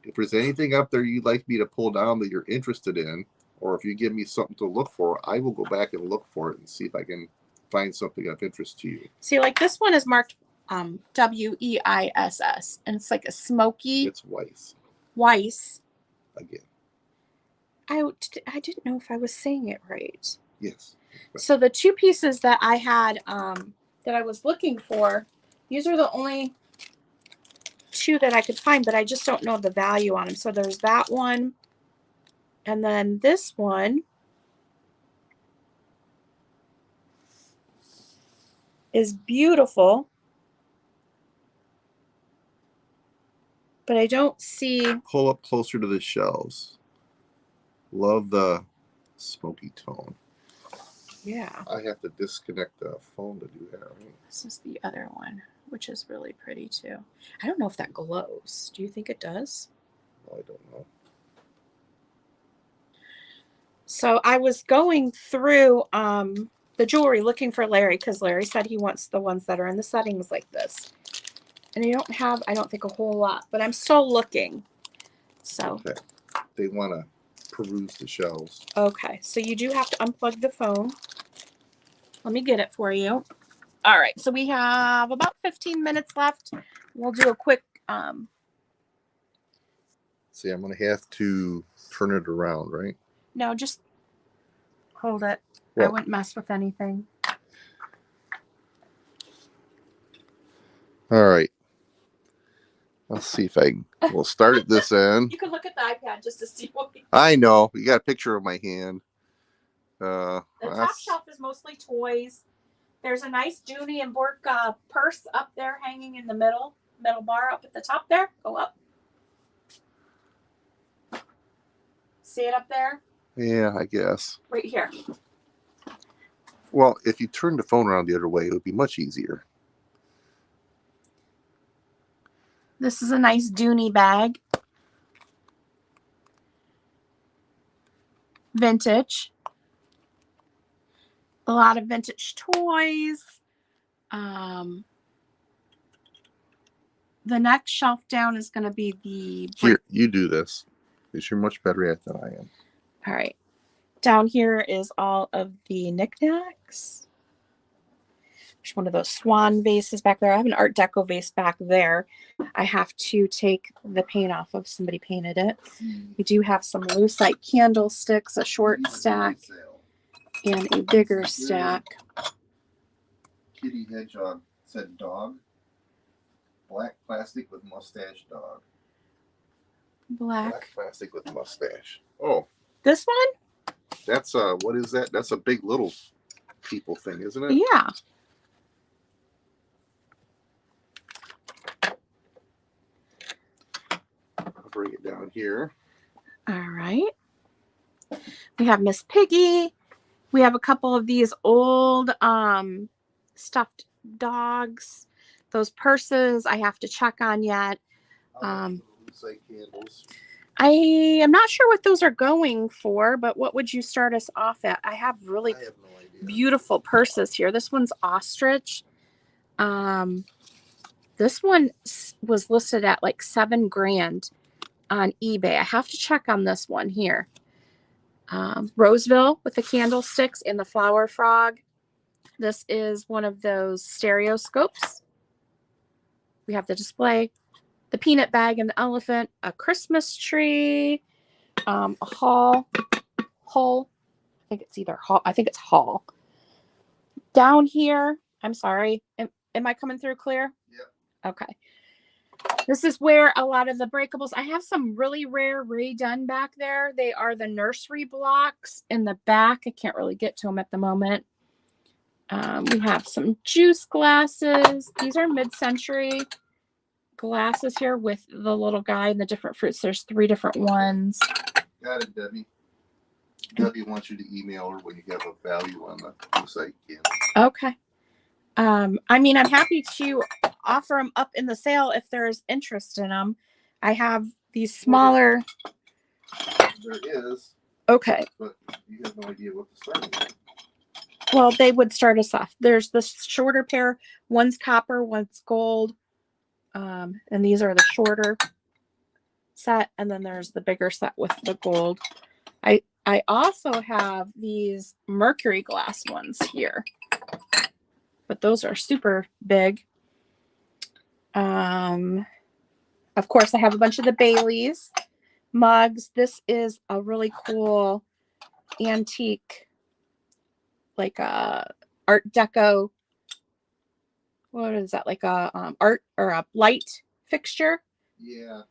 if there's anything up there you'd like me to pull down that you're interested in, or if you give me something to look for, I will go back and look for it and see if I can find something of interest to you.
See, like this one is marked WEISS, and it's like a smoky.
It's Weiss.
Weiss.
Again.
I didn't know if I was saying it right.
Yes.
So the two pieces that I had that I was looking for, these are the only two that I could find, but I just don't know the value on them. So there's that one, and then this one is beautiful, but I don't see.
Pull up closer to the shelves. Love the smoky tone.
Yeah.
I have to disconnect the phone to do that. Right?
This is the other one, which is really pretty too. I don't know if that glows. Do you think it does?
Oh, I don't know.
So I was going through the jewelry looking for Larry, because Larry said he wants the ones that are in the settings like this. And I don't have, I don't think, a whole lot, but I'm still looking. So.
Okay. They want to peruse the shelves.
Okay, so you do have to unplug the phone. Let me get it for you. All right, so we have about 15 minutes left. We'll do a quick
See, I'm going to have to turn it around, right?
no, just hold it.
What?
I wouldn't mess with anything.
All right. Let's see if I can. We'll start at this end.
You can look at the iPad just to see what we.
I know. You got a picture of my hand.
The top shelf is mostly toys. There's a nice Dooney and Bork purse up there hanging in the middle bar up at the top there. Go up. See it up there?
Yeah, I guess.
Right here.
Well, if you turn the phone around the other way, it would be much easier.
This is a nice Dooney bag. Vintage. A lot of vintage toys. The next shelf down is going to be the...
Here, you do this, because you're much better at it than I am.
All right. Down here is all of the knickknacks. There's one of those swan vases back there. I have an Art Deco vase back there. I have to take the paint off of. Somebody painted it. We do have some lucite candlesticks, a short stack, and a bigger stack.
Kitty Hedgehog said dog. Black plastic with mustache dog. Black plastic with mustache. Oh.
This one?
That's what is that? That's a big little people thing, isn't it?
Yeah.
I'll bring it down here.
All right. We have Miss Piggy. We have a couple of these old stuffed dogs. Those purses I have to check on yet.
Candles.
I am not sure what those are going for, but what would you start us off at? I have really beautiful purses here. This one's ostrich. This one was listed at like $7,000 on eBay. I have to check on this one here. Roseville with the candlesticks and the flower frog. This is one of those stereoscopes. We have the display, the peanut bag and the elephant, a Christmas tree, a hull. I think it's either hull. I think it's hull. Down here, I'm sorry. Am I coming through clear? Yeah. Okay. This is where a lot of the breakables. I have some really rare redone back there. They are the nursery blocks in the back. I can't really get to them at the moment. We have some juice glasses. These are mid-century glasses here with the little guy and the different fruits. There's 3 different ones.
Got it, Debbie. Debbie wants you to email her when you have a value on the site.
Okay. I mean, I'm happy to offer them up in the sale if there's interest in them. I have these smaller.
There is.
Okay.
But you have no idea what to start with.
Well, they would start us off. There's the shorter pair. One's copper, one's gold. And these are the shorter set. And then there's the bigger set with the gold. I also have these mercury glass ones here. But those are super big. Of course, I have a bunch of the Baileys. mugs. This is a really cool antique, like a Art Deco. What is that? Like a art or a light fixture.
Yeah.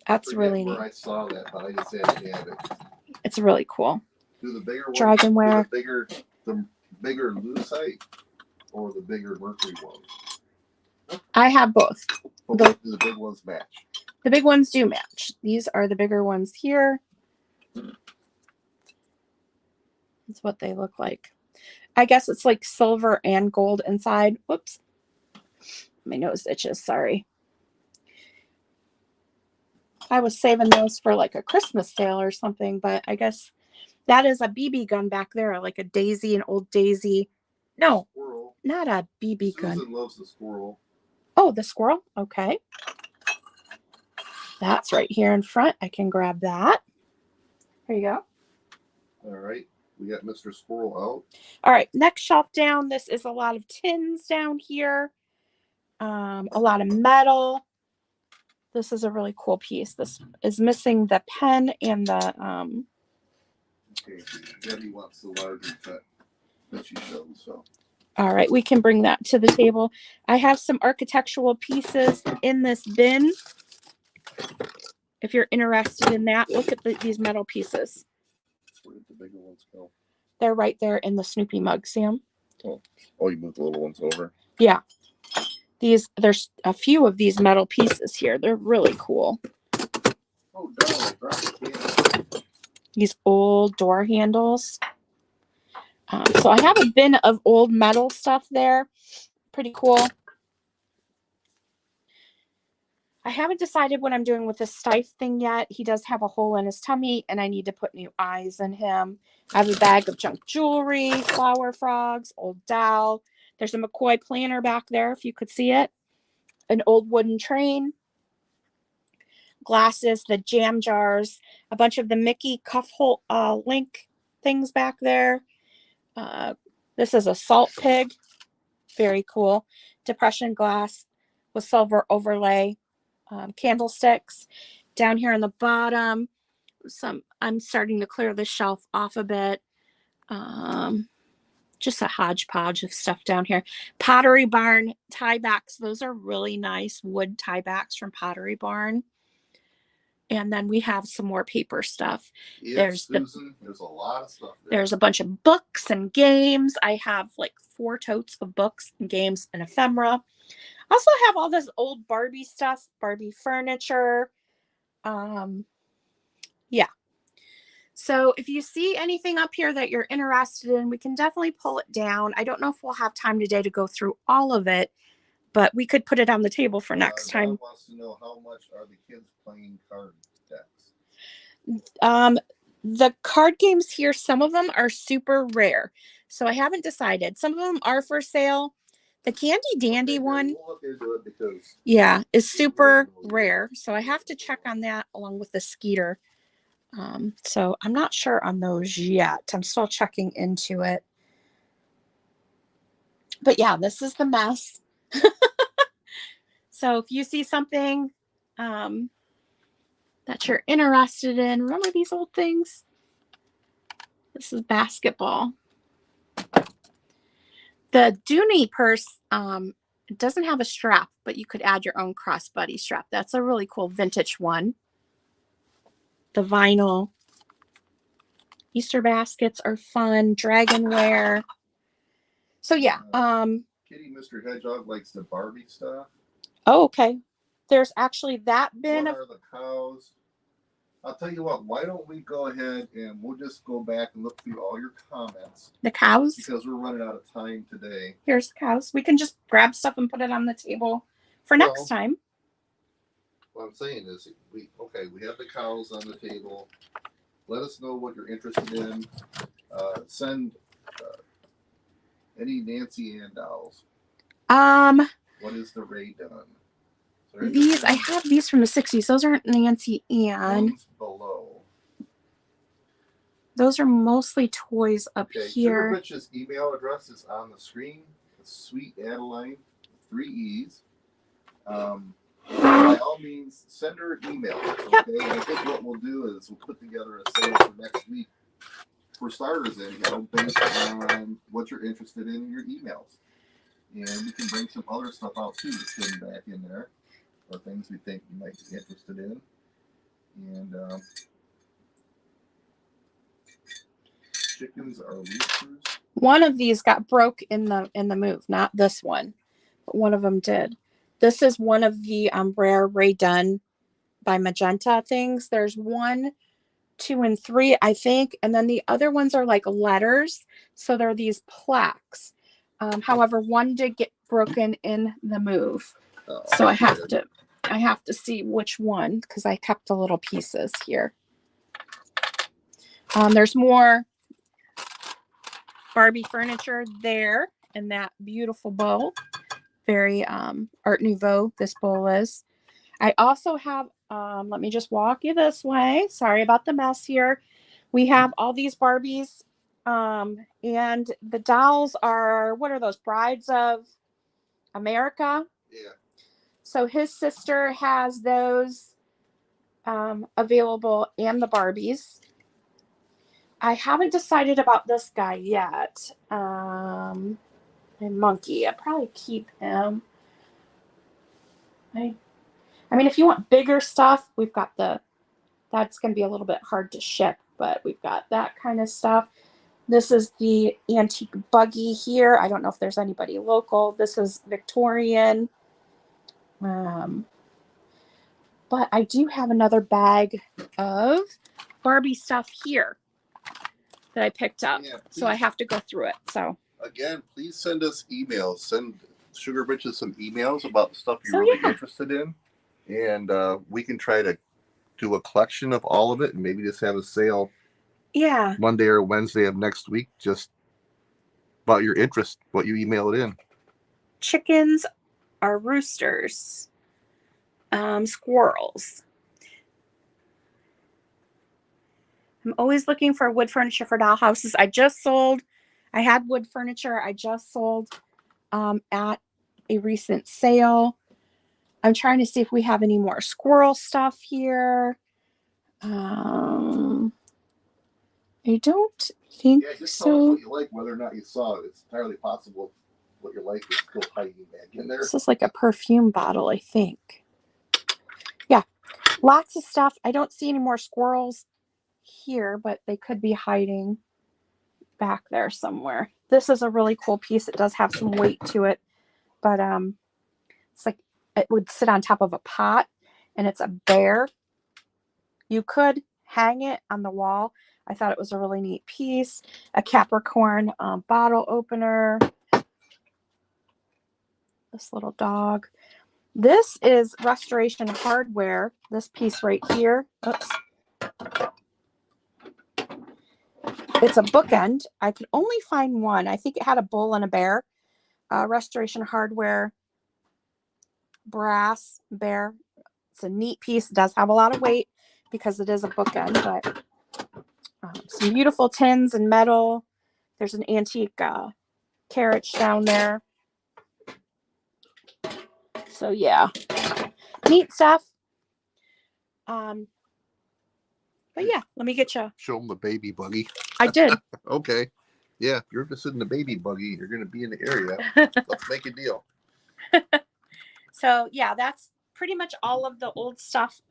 That's really neat.
I saw that, but I just had to have it.
It's really cool.
Do the bigger ones,
Dragonware.
the bigger lucite or the bigger mercury ones?
I have both.
Do the big ones match?
The big ones do match. These are the bigger ones here. That's what they look like. I guess it's like silver and gold inside. Whoops. My nose itches, sorry. I was saving those for like a Christmas sale or something, but I guess that is a BB gun back there, like a Daisy, an old Daisy. No,
Squirrel.
not a BB gun.
Susan loves the squirrel.
Oh, the squirrel? Okay. That's right here in front. I can grab that. There you go.
All right. We got Mr. Squirrel out.
All right. Next shelf down. This is a lot of tins down here. A lot of metal. This is a really cool piece. This is missing the pen and the
Okay. Debbie wants the larger cut that she showed, so.
All right, we can bring that to the table. I have some architectural pieces in this bin. If you're interested in that, look at these metal pieces.
Where did the bigger ones go?
They're right there in the Snoopy mug, Sam.
Oh, you moved the little ones over?
Yeah. There's a few of these metal pieces here. They're really cool.
Oh, no.
These old door handles. So I have a bin of old metal stuff there. Pretty cool. I haven't decided what I'm doing with this Stife thing yet. He does have a hole in his tummy, and I need to put new eyes in him. I have a bag of junk jewelry, flower frogs, old dowel. There's a McCoy planner back there, if you could see it. An old wooden train. Glasses, the jam jars, a bunch of the Mickey cuff hole link things back there. This is a salt pig. Very cool. Depression glass with silver overlay. Candlesticks. Down here on the bottom, I'm starting to clear the shelf off a bit. Just a hodgepodge of stuff down here. Pottery Barn tiebacks. Those are really nice wood tiebacks from Pottery Barn. And then we have some more paper stuff.
Yes, Susan, there's a lot of stuff there.
There's a bunch of books and games. I have like 4 totes of books and games and ephemera. I also have all this old Barbie stuff, Barbie furniture. Yeah. So if you see anything up here that you're interested in, we can definitely pull it down. I don't know if we'll have time today to go through all of it, but we could put it on the table for next time.
Bob wants to know, how much are the kids playing card decks?
The card games here, some of them are super rare. So I haven't decided. Some of them are for sale. The Candy Dandy one,
we'll look into it because
is super rare. So I have to check on that along with the Skeeter. So I'm not sure on those yet. I'm still checking into it. But yeah, this is the mess. So if you see something that you're interested in, remember these old things? This is basketball. The Dooney purse doesn't have a strap, but you could add your own crossbody strap. That's a really cool vintage one. The vinyl Easter baskets are fun. Dragonware. So yeah.
Kitty Mr. Hedgehog likes the Barbie stuff.
Oh, okay. There's actually that bin
What are the cows? I'll tell you what, why don't we go ahead and we'll just go back and look through all your comments.
The cows?
Because we're running out of time today.
Here's the cows. We can just grab stuff and put it on the table for next time.
What I'm saying is, we have the cows on the table. Let us know what you're interested in. Send any Nancy Ann dolls. What is the Ray done?
These, I have these from the 60s. Those aren't Nancy Ann.
Below.
Those are mostly toys up here.
Sugar Rich's email address is on the screen. It's Sweet Adeline, 3 E's. by all means, send her an email. Okay?
Yep.
And I think what we'll do is we'll put together a sale for next week for starters based on what you're interested in your emails. And we can bring some other stuff out too that's hidden back in there, or things we think you might be interested in. And chickens are roosters.
One of these got broke in the move, not this one, but one of them did. This is one of the rare Ray Dunn by Magenta things. There's 1, 2, and 3, I think, and then the other ones are like letters, so they're these plaques. However, one did get broken in the move, so I have to see which one because I kept the little pieces here. There's more Barbie furniture there in that beautiful bowl. Very Art Nouveau this bowl is. I also have, let me just walk you this way. Sorry about the mess here. We have all these Barbies, and the dolls are, what are those, Brides of America?
Yeah.
So his sister has those available, and the Barbies. I haven't decided about this guy yet. A monkey. I'd probably keep him. I mean, if you want bigger stuff, we've got that's going to be a little bit hard to ship, but we've got that kind of stuff. This is the antique buggy here. I don't know if there's anybody local. This is Victorian. But I do have another bag of Barbie stuff here that I picked up. Yeah, so I have to go through it. So
again, please send us emails. Send Sugar Bitches some emails about the stuff you're really interested in. And we can try to do a collection of all of it and maybe just have a sale Monday or Wednesday of next week, just about your interest, what you email it in.
Chickens are roosters. Squirrels. I'm always looking for wood furniture for doll houses. I had wood furniture I just sold at a recent sale. I'm trying to see if we have any more squirrel stuff here. I don't think
just
so.
Tell us what you like, whether or not you saw it. It's entirely possible what you like is still hiding back in there.
This is like a perfume bottle, I think. Yeah, lots of stuff. I don't see any more squirrels here, but they could be hiding back there somewhere. This is a really cool piece. It does have some weight to it, but it's like it would sit on top of a pot, and it's a bear. You could hang it on the wall. I thought it was a really neat piece. A Capricorn bottle opener. This little dog. This is Restoration Hardware. This piece right here. Oops. It's a bookend. I could only find one. I think it had a bull and a bear. Restoration Hardware brass bear. It's a neat piece. It does have a lot of weight because it is a bookend, but some beautiful tins and metal. There's an antique carriage down there. So yeah, neat stuff. But yeah, let me get you.
Show them the baby buggy.
I did.
Okay. Yeah, if you're interested in the baby buggy, you're going to be in the area. Let's make a deal.
So yeah, that's pretty much all of the old stuff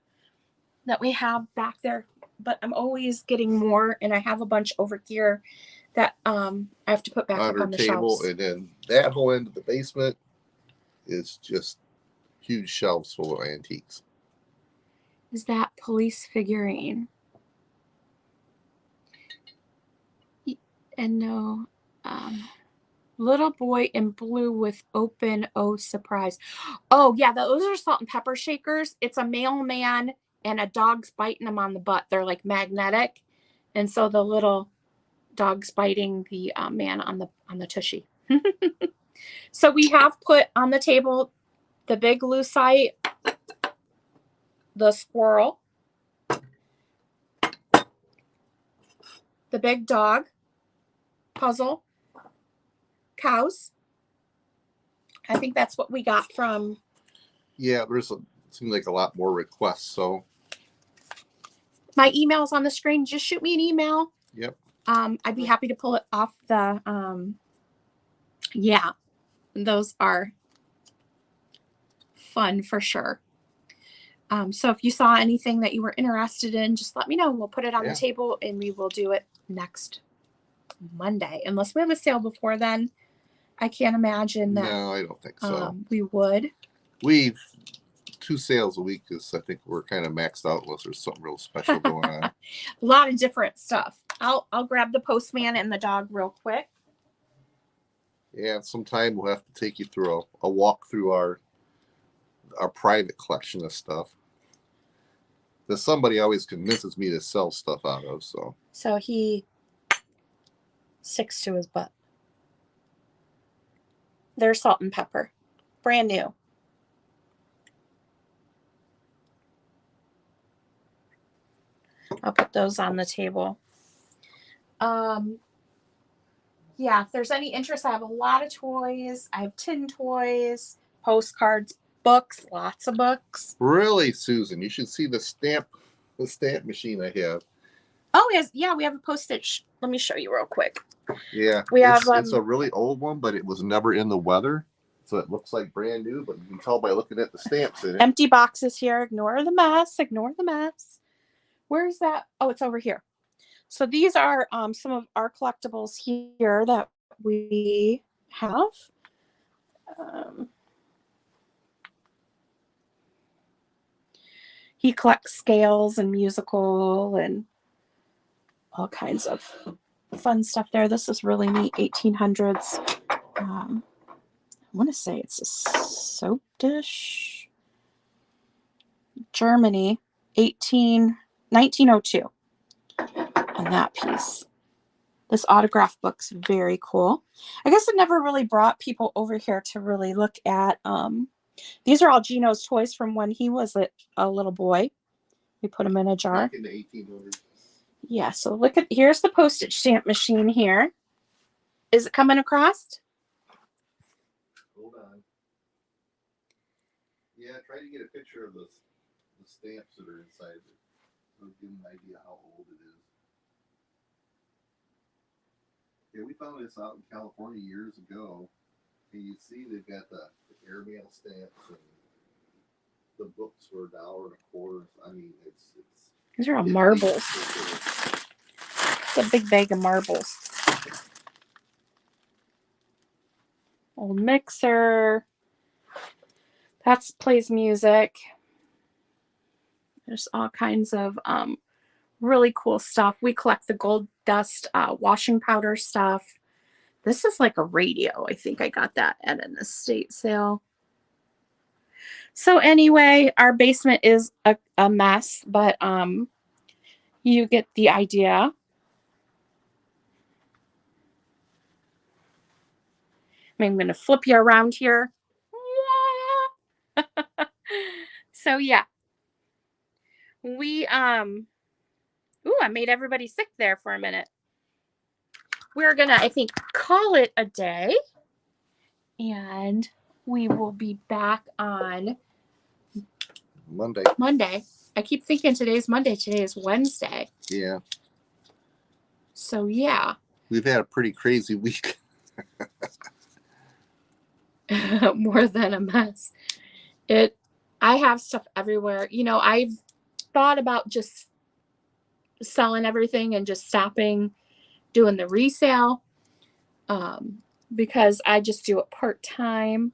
that we have back there. But I'm always getting more, and I have a bunch over here that I have to put back up on the
table,
shelves.
And then that whole end of the basement is just huge shelves full of antiques.
Is that police figurine? And no, little boy in blue with open, oh surprise. Oh yeah, those are salt and pepper shakers. It's a mailman and a dog's biting him on the butt. They're like magnetic, and so the little dog's biting the man on the tushy. So we have put on the table the big lucite, the squirrel, the big dog puzzle, cows. I think that's what we got from.
Yeah, there's seems like a lot more requests. So
my email's on the screen. Just shoot me an email.
yep.
I'd be happy to pull it off the, yeah, those are fun for sure. So if you saw anything that you were interested in, just let me know. We'll put it on the table and we will do it next Monday. Unless we have a sale before then. I can't imagine that.
No, I don't think so.
We would.
We've 2 sales a week is I think we're kind of maxed out unless there's something real special going on.
A lot of different stuff. I'll grab the postman and the dog real quick.
Yeah, sometime we'll have to take you through a walk through our private collection of stuff that somebody always convinces me to sell stuff out of. So
he sticks to his butt. They're salt and pepper, brand new. I'll put those on the table. Yeah, if there's any interest, I have a lot of toys. I have tin toys, postcards, books, lots of books.
Really, Susan, you should see the stamp machine I have.
Oh, yes, yeah, we have a postage. Let me show you real quick.
Yeah, it's a really old one, but it was never in the weather, so it looks like brand new. But you can tell by looking at the stamps in it.
Empty boxes here. Ignore the mess. Ignore the mess. Where's that? Oh, it's over here. So these are some of our collectibles here that we have. He collects scales and musical and all kinds of fun stuff there. This is really neat. 1800s. I want to say it's a soap dish. Germany, 1902. And that piece. This autograph book's very cool. I guess it never really brought people over here to really look at. These are all Gino's toys from when he was a little boy. We put them in a jar.
Back in the 1800s.
Yeah, so look at, here's the postage stamp machine here. Is it coming across?
Hold on. Yeah, try to get a picture of the stamps that are inside it. It'll give them an idea how old it is. Yeah, we found this out in California years ago. And you see they've got the airmail stamps and the books for $1.25. I mean, it's
These are all marbles. It's a big bag of marbles. Old mixer. That plays music. There's all kinds of really cool stuff. We collect the gold dust washing powder stuff. This is like a radio. I think I got that at an estate sale. So anyway, our basement is a mess, but you get the idea. I'm going to flip you around here. So yeah. We ooh, I made everybody sick there for a minute. We're going to, I think, call it a day. And we will be back on Monday. I keep thinking today's Monday. Today is Wednesday.
Yeah.
So, yeah.
We've had a pretty crazy week.
More than a mess. I have stuff everywhere. You know, I've thought about just selling everything and just stopping doing the resale because I just do it part-time.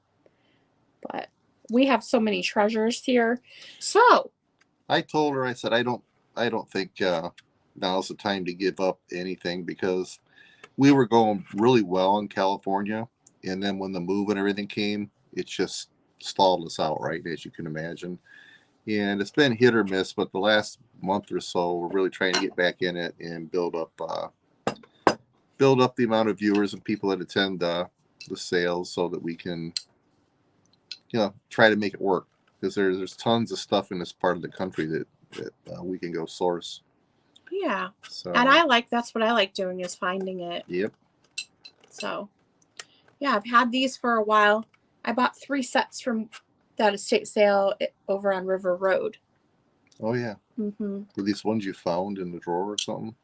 But we have so many treasures here. So
I told her, I said, I don't think now's the time to give up anything, because we were going really well in California, and then when the move and everything came, it just stalled us out, right, as you can imagine. And it's been hit or miss, but the last month or so, we're really trying to get back in it and build up the amount of viewers and people that attend the sales, so that we can, try to make it work. Because there's tons of stuff in this part of the country that we can go source.
Yeah.
So,
and that's what I like doing, is finding it.
Yep.
So, yeah, I've had these for a while. I bought 3 sets from that estate sale over on River Road.
Oh yeah.
Mm-hmm.
Were these ones you found in the drawer or something?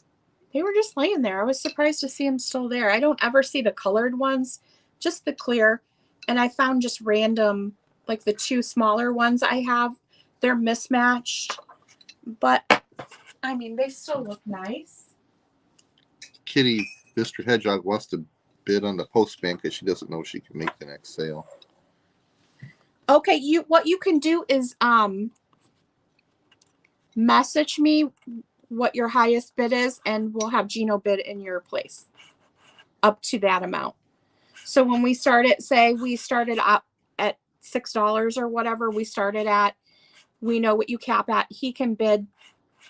They were just laying there. I was surprised to see them still there. I don't ever see the colored ones, just the clear. And I found just random, like the two smaller ones I have. They're mismatched, but I mean, they still look nice.
Kitty, Mr. Hedgehog wants to bid on the postman because she doesn't know she can make the next sale.
Okay, what you can do is message me what your highest bid is, and we'll have Gino bid in your place up to that amount. So when we started, say we started up at $6 or whatever we started at, we know what you cap at. He can bid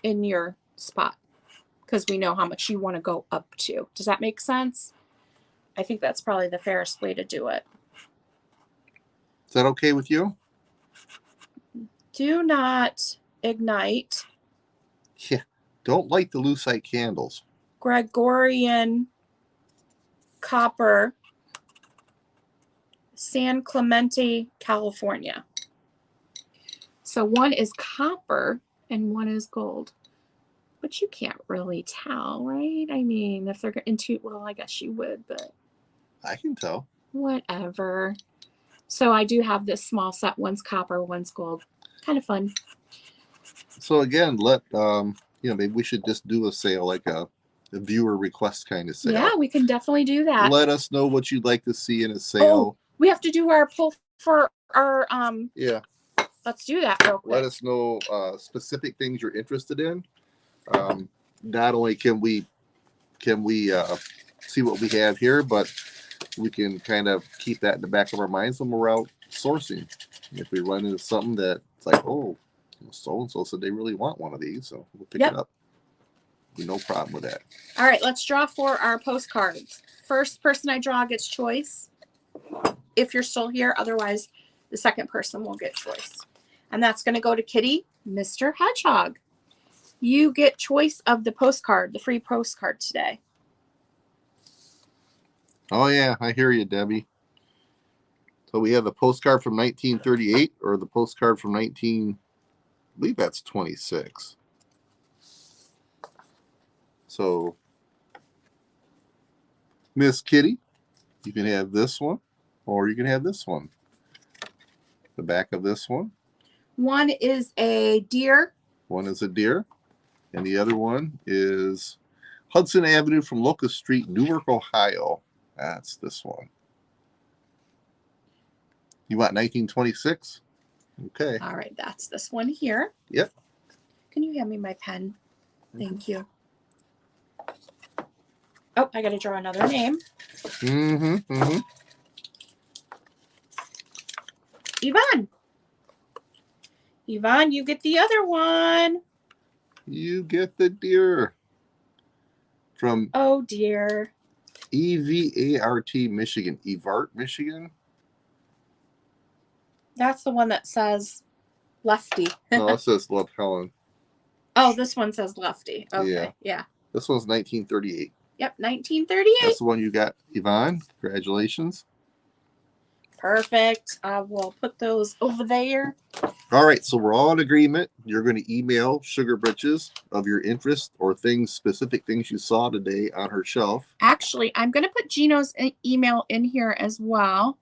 in your spot because we know how much you want to go up to. Does that make sense? I think that's probably the fairest way to do it.
Is that okay with you?
Do not ignite.
Yeah. Don't light the lucite candles.
Gregorian copper, San Clemente, California. So one is copper and one is gold. But you can't really tell, right? I mean, if they're into, well, I guess you would, but
I can tell.
whatever. So I do have this small set. One's copper, one's gold. Kind of fun.
So again, maybe we should just do a sale, like a viewer request kind of sale.
Yeah, we can definitely do that.
Let us know what you'd like to see in a sale.
Oh, we have to do our pull for our
Yeah.
Let's do that real quick.
Let us know specific things you're interested in. Not only can we see what we have here, but we can kind of keep that in the back of our minds when we're out sourcing. If we run into something that's like, oh, so and so said they really want one of these, so we'll pick it up. No problem with that.
All right, let's draw for our postcards. First person I draw gets choice. If you're still here, otherwise the second person will get choice. And that's going to go to Kitty, Mr. Hedgehog. You get choice of the postcard, the free postcard today.
Oh yeah, I hear you, Debbie. So we have the postcard from 1938 or the postcard from I believe that's 26. So Miss Kitty, you can have this one or you can have this one. The back of this one.
One is a deer.
One is a deer. And the other one is Hudson Avenue from Locust Street, Newark, Ohio. That's this one. You want 1926? Okay.
All right, that's this one here.
Yep.
Can you hand me my pen? Thank you. Oh, I got to draw another name. Yvonne. Yvonne, you get the other one.
You get the deer. From
oh dear.
EVART, Michigan. Evart, Michigan?
That's the one that says lefty.
No, it says Love Helen.
Oh, this one says lefty. Okay, yeah.
This one's 1938.
Yep, 1938.
That's the one you got, Yvonne. Congratulations.
Perfect. I will put those over there.
All right, so we're all in agreement. You're going to email Sugar Britches of your interest or specific things you saw today on her shelf.
Actually, I'm going to put Gino's email in here as well.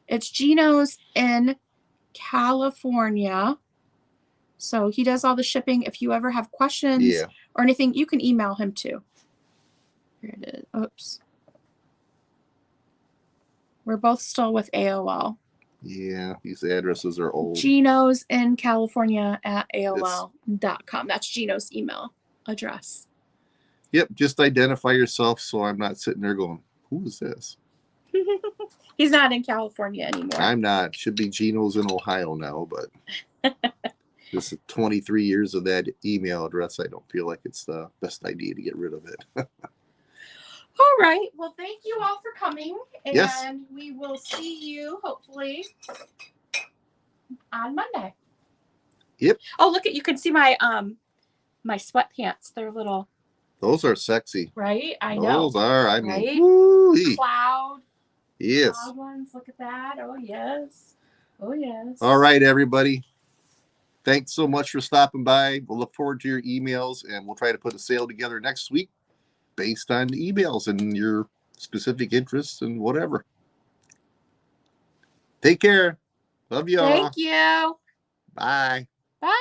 It's Gino's in California. So he does all the shipping. If you ever have questions or anything, you can email him too. Here it is. Oops. We're both still with AOL.
Yeah, these addresses are old.
Gino's in California at AOL.com. That's Gino's email address.
Yep, just identify yourself so I'm not sitting there going, who is this?
He's not in California anymore.
I'm not. Should be Gino's in Ohio now, but this is 23 years of that email address. I don't feel like it's the best idea to get rid of it.
All right. Well, thank you all for coming. And
yes.
We will see you hopefully on Monday.
Yep.
Oh, look, you can see my my sweatpants. They're little.
Those are sexy.
Right? I know.
Those are, I mean,
right?
woo-wee.
Cloud.
Yes.
Cloud ones. Look at that. Oh, yes. Oh, yes.
All right, everybody. Thanks so much for stopping by. We'll look forward to your emails, and we'll try to put a sale together next week based on emails and your specific interests and whatever. Take care. Love you all.
Thank you.
Bye.
Bye.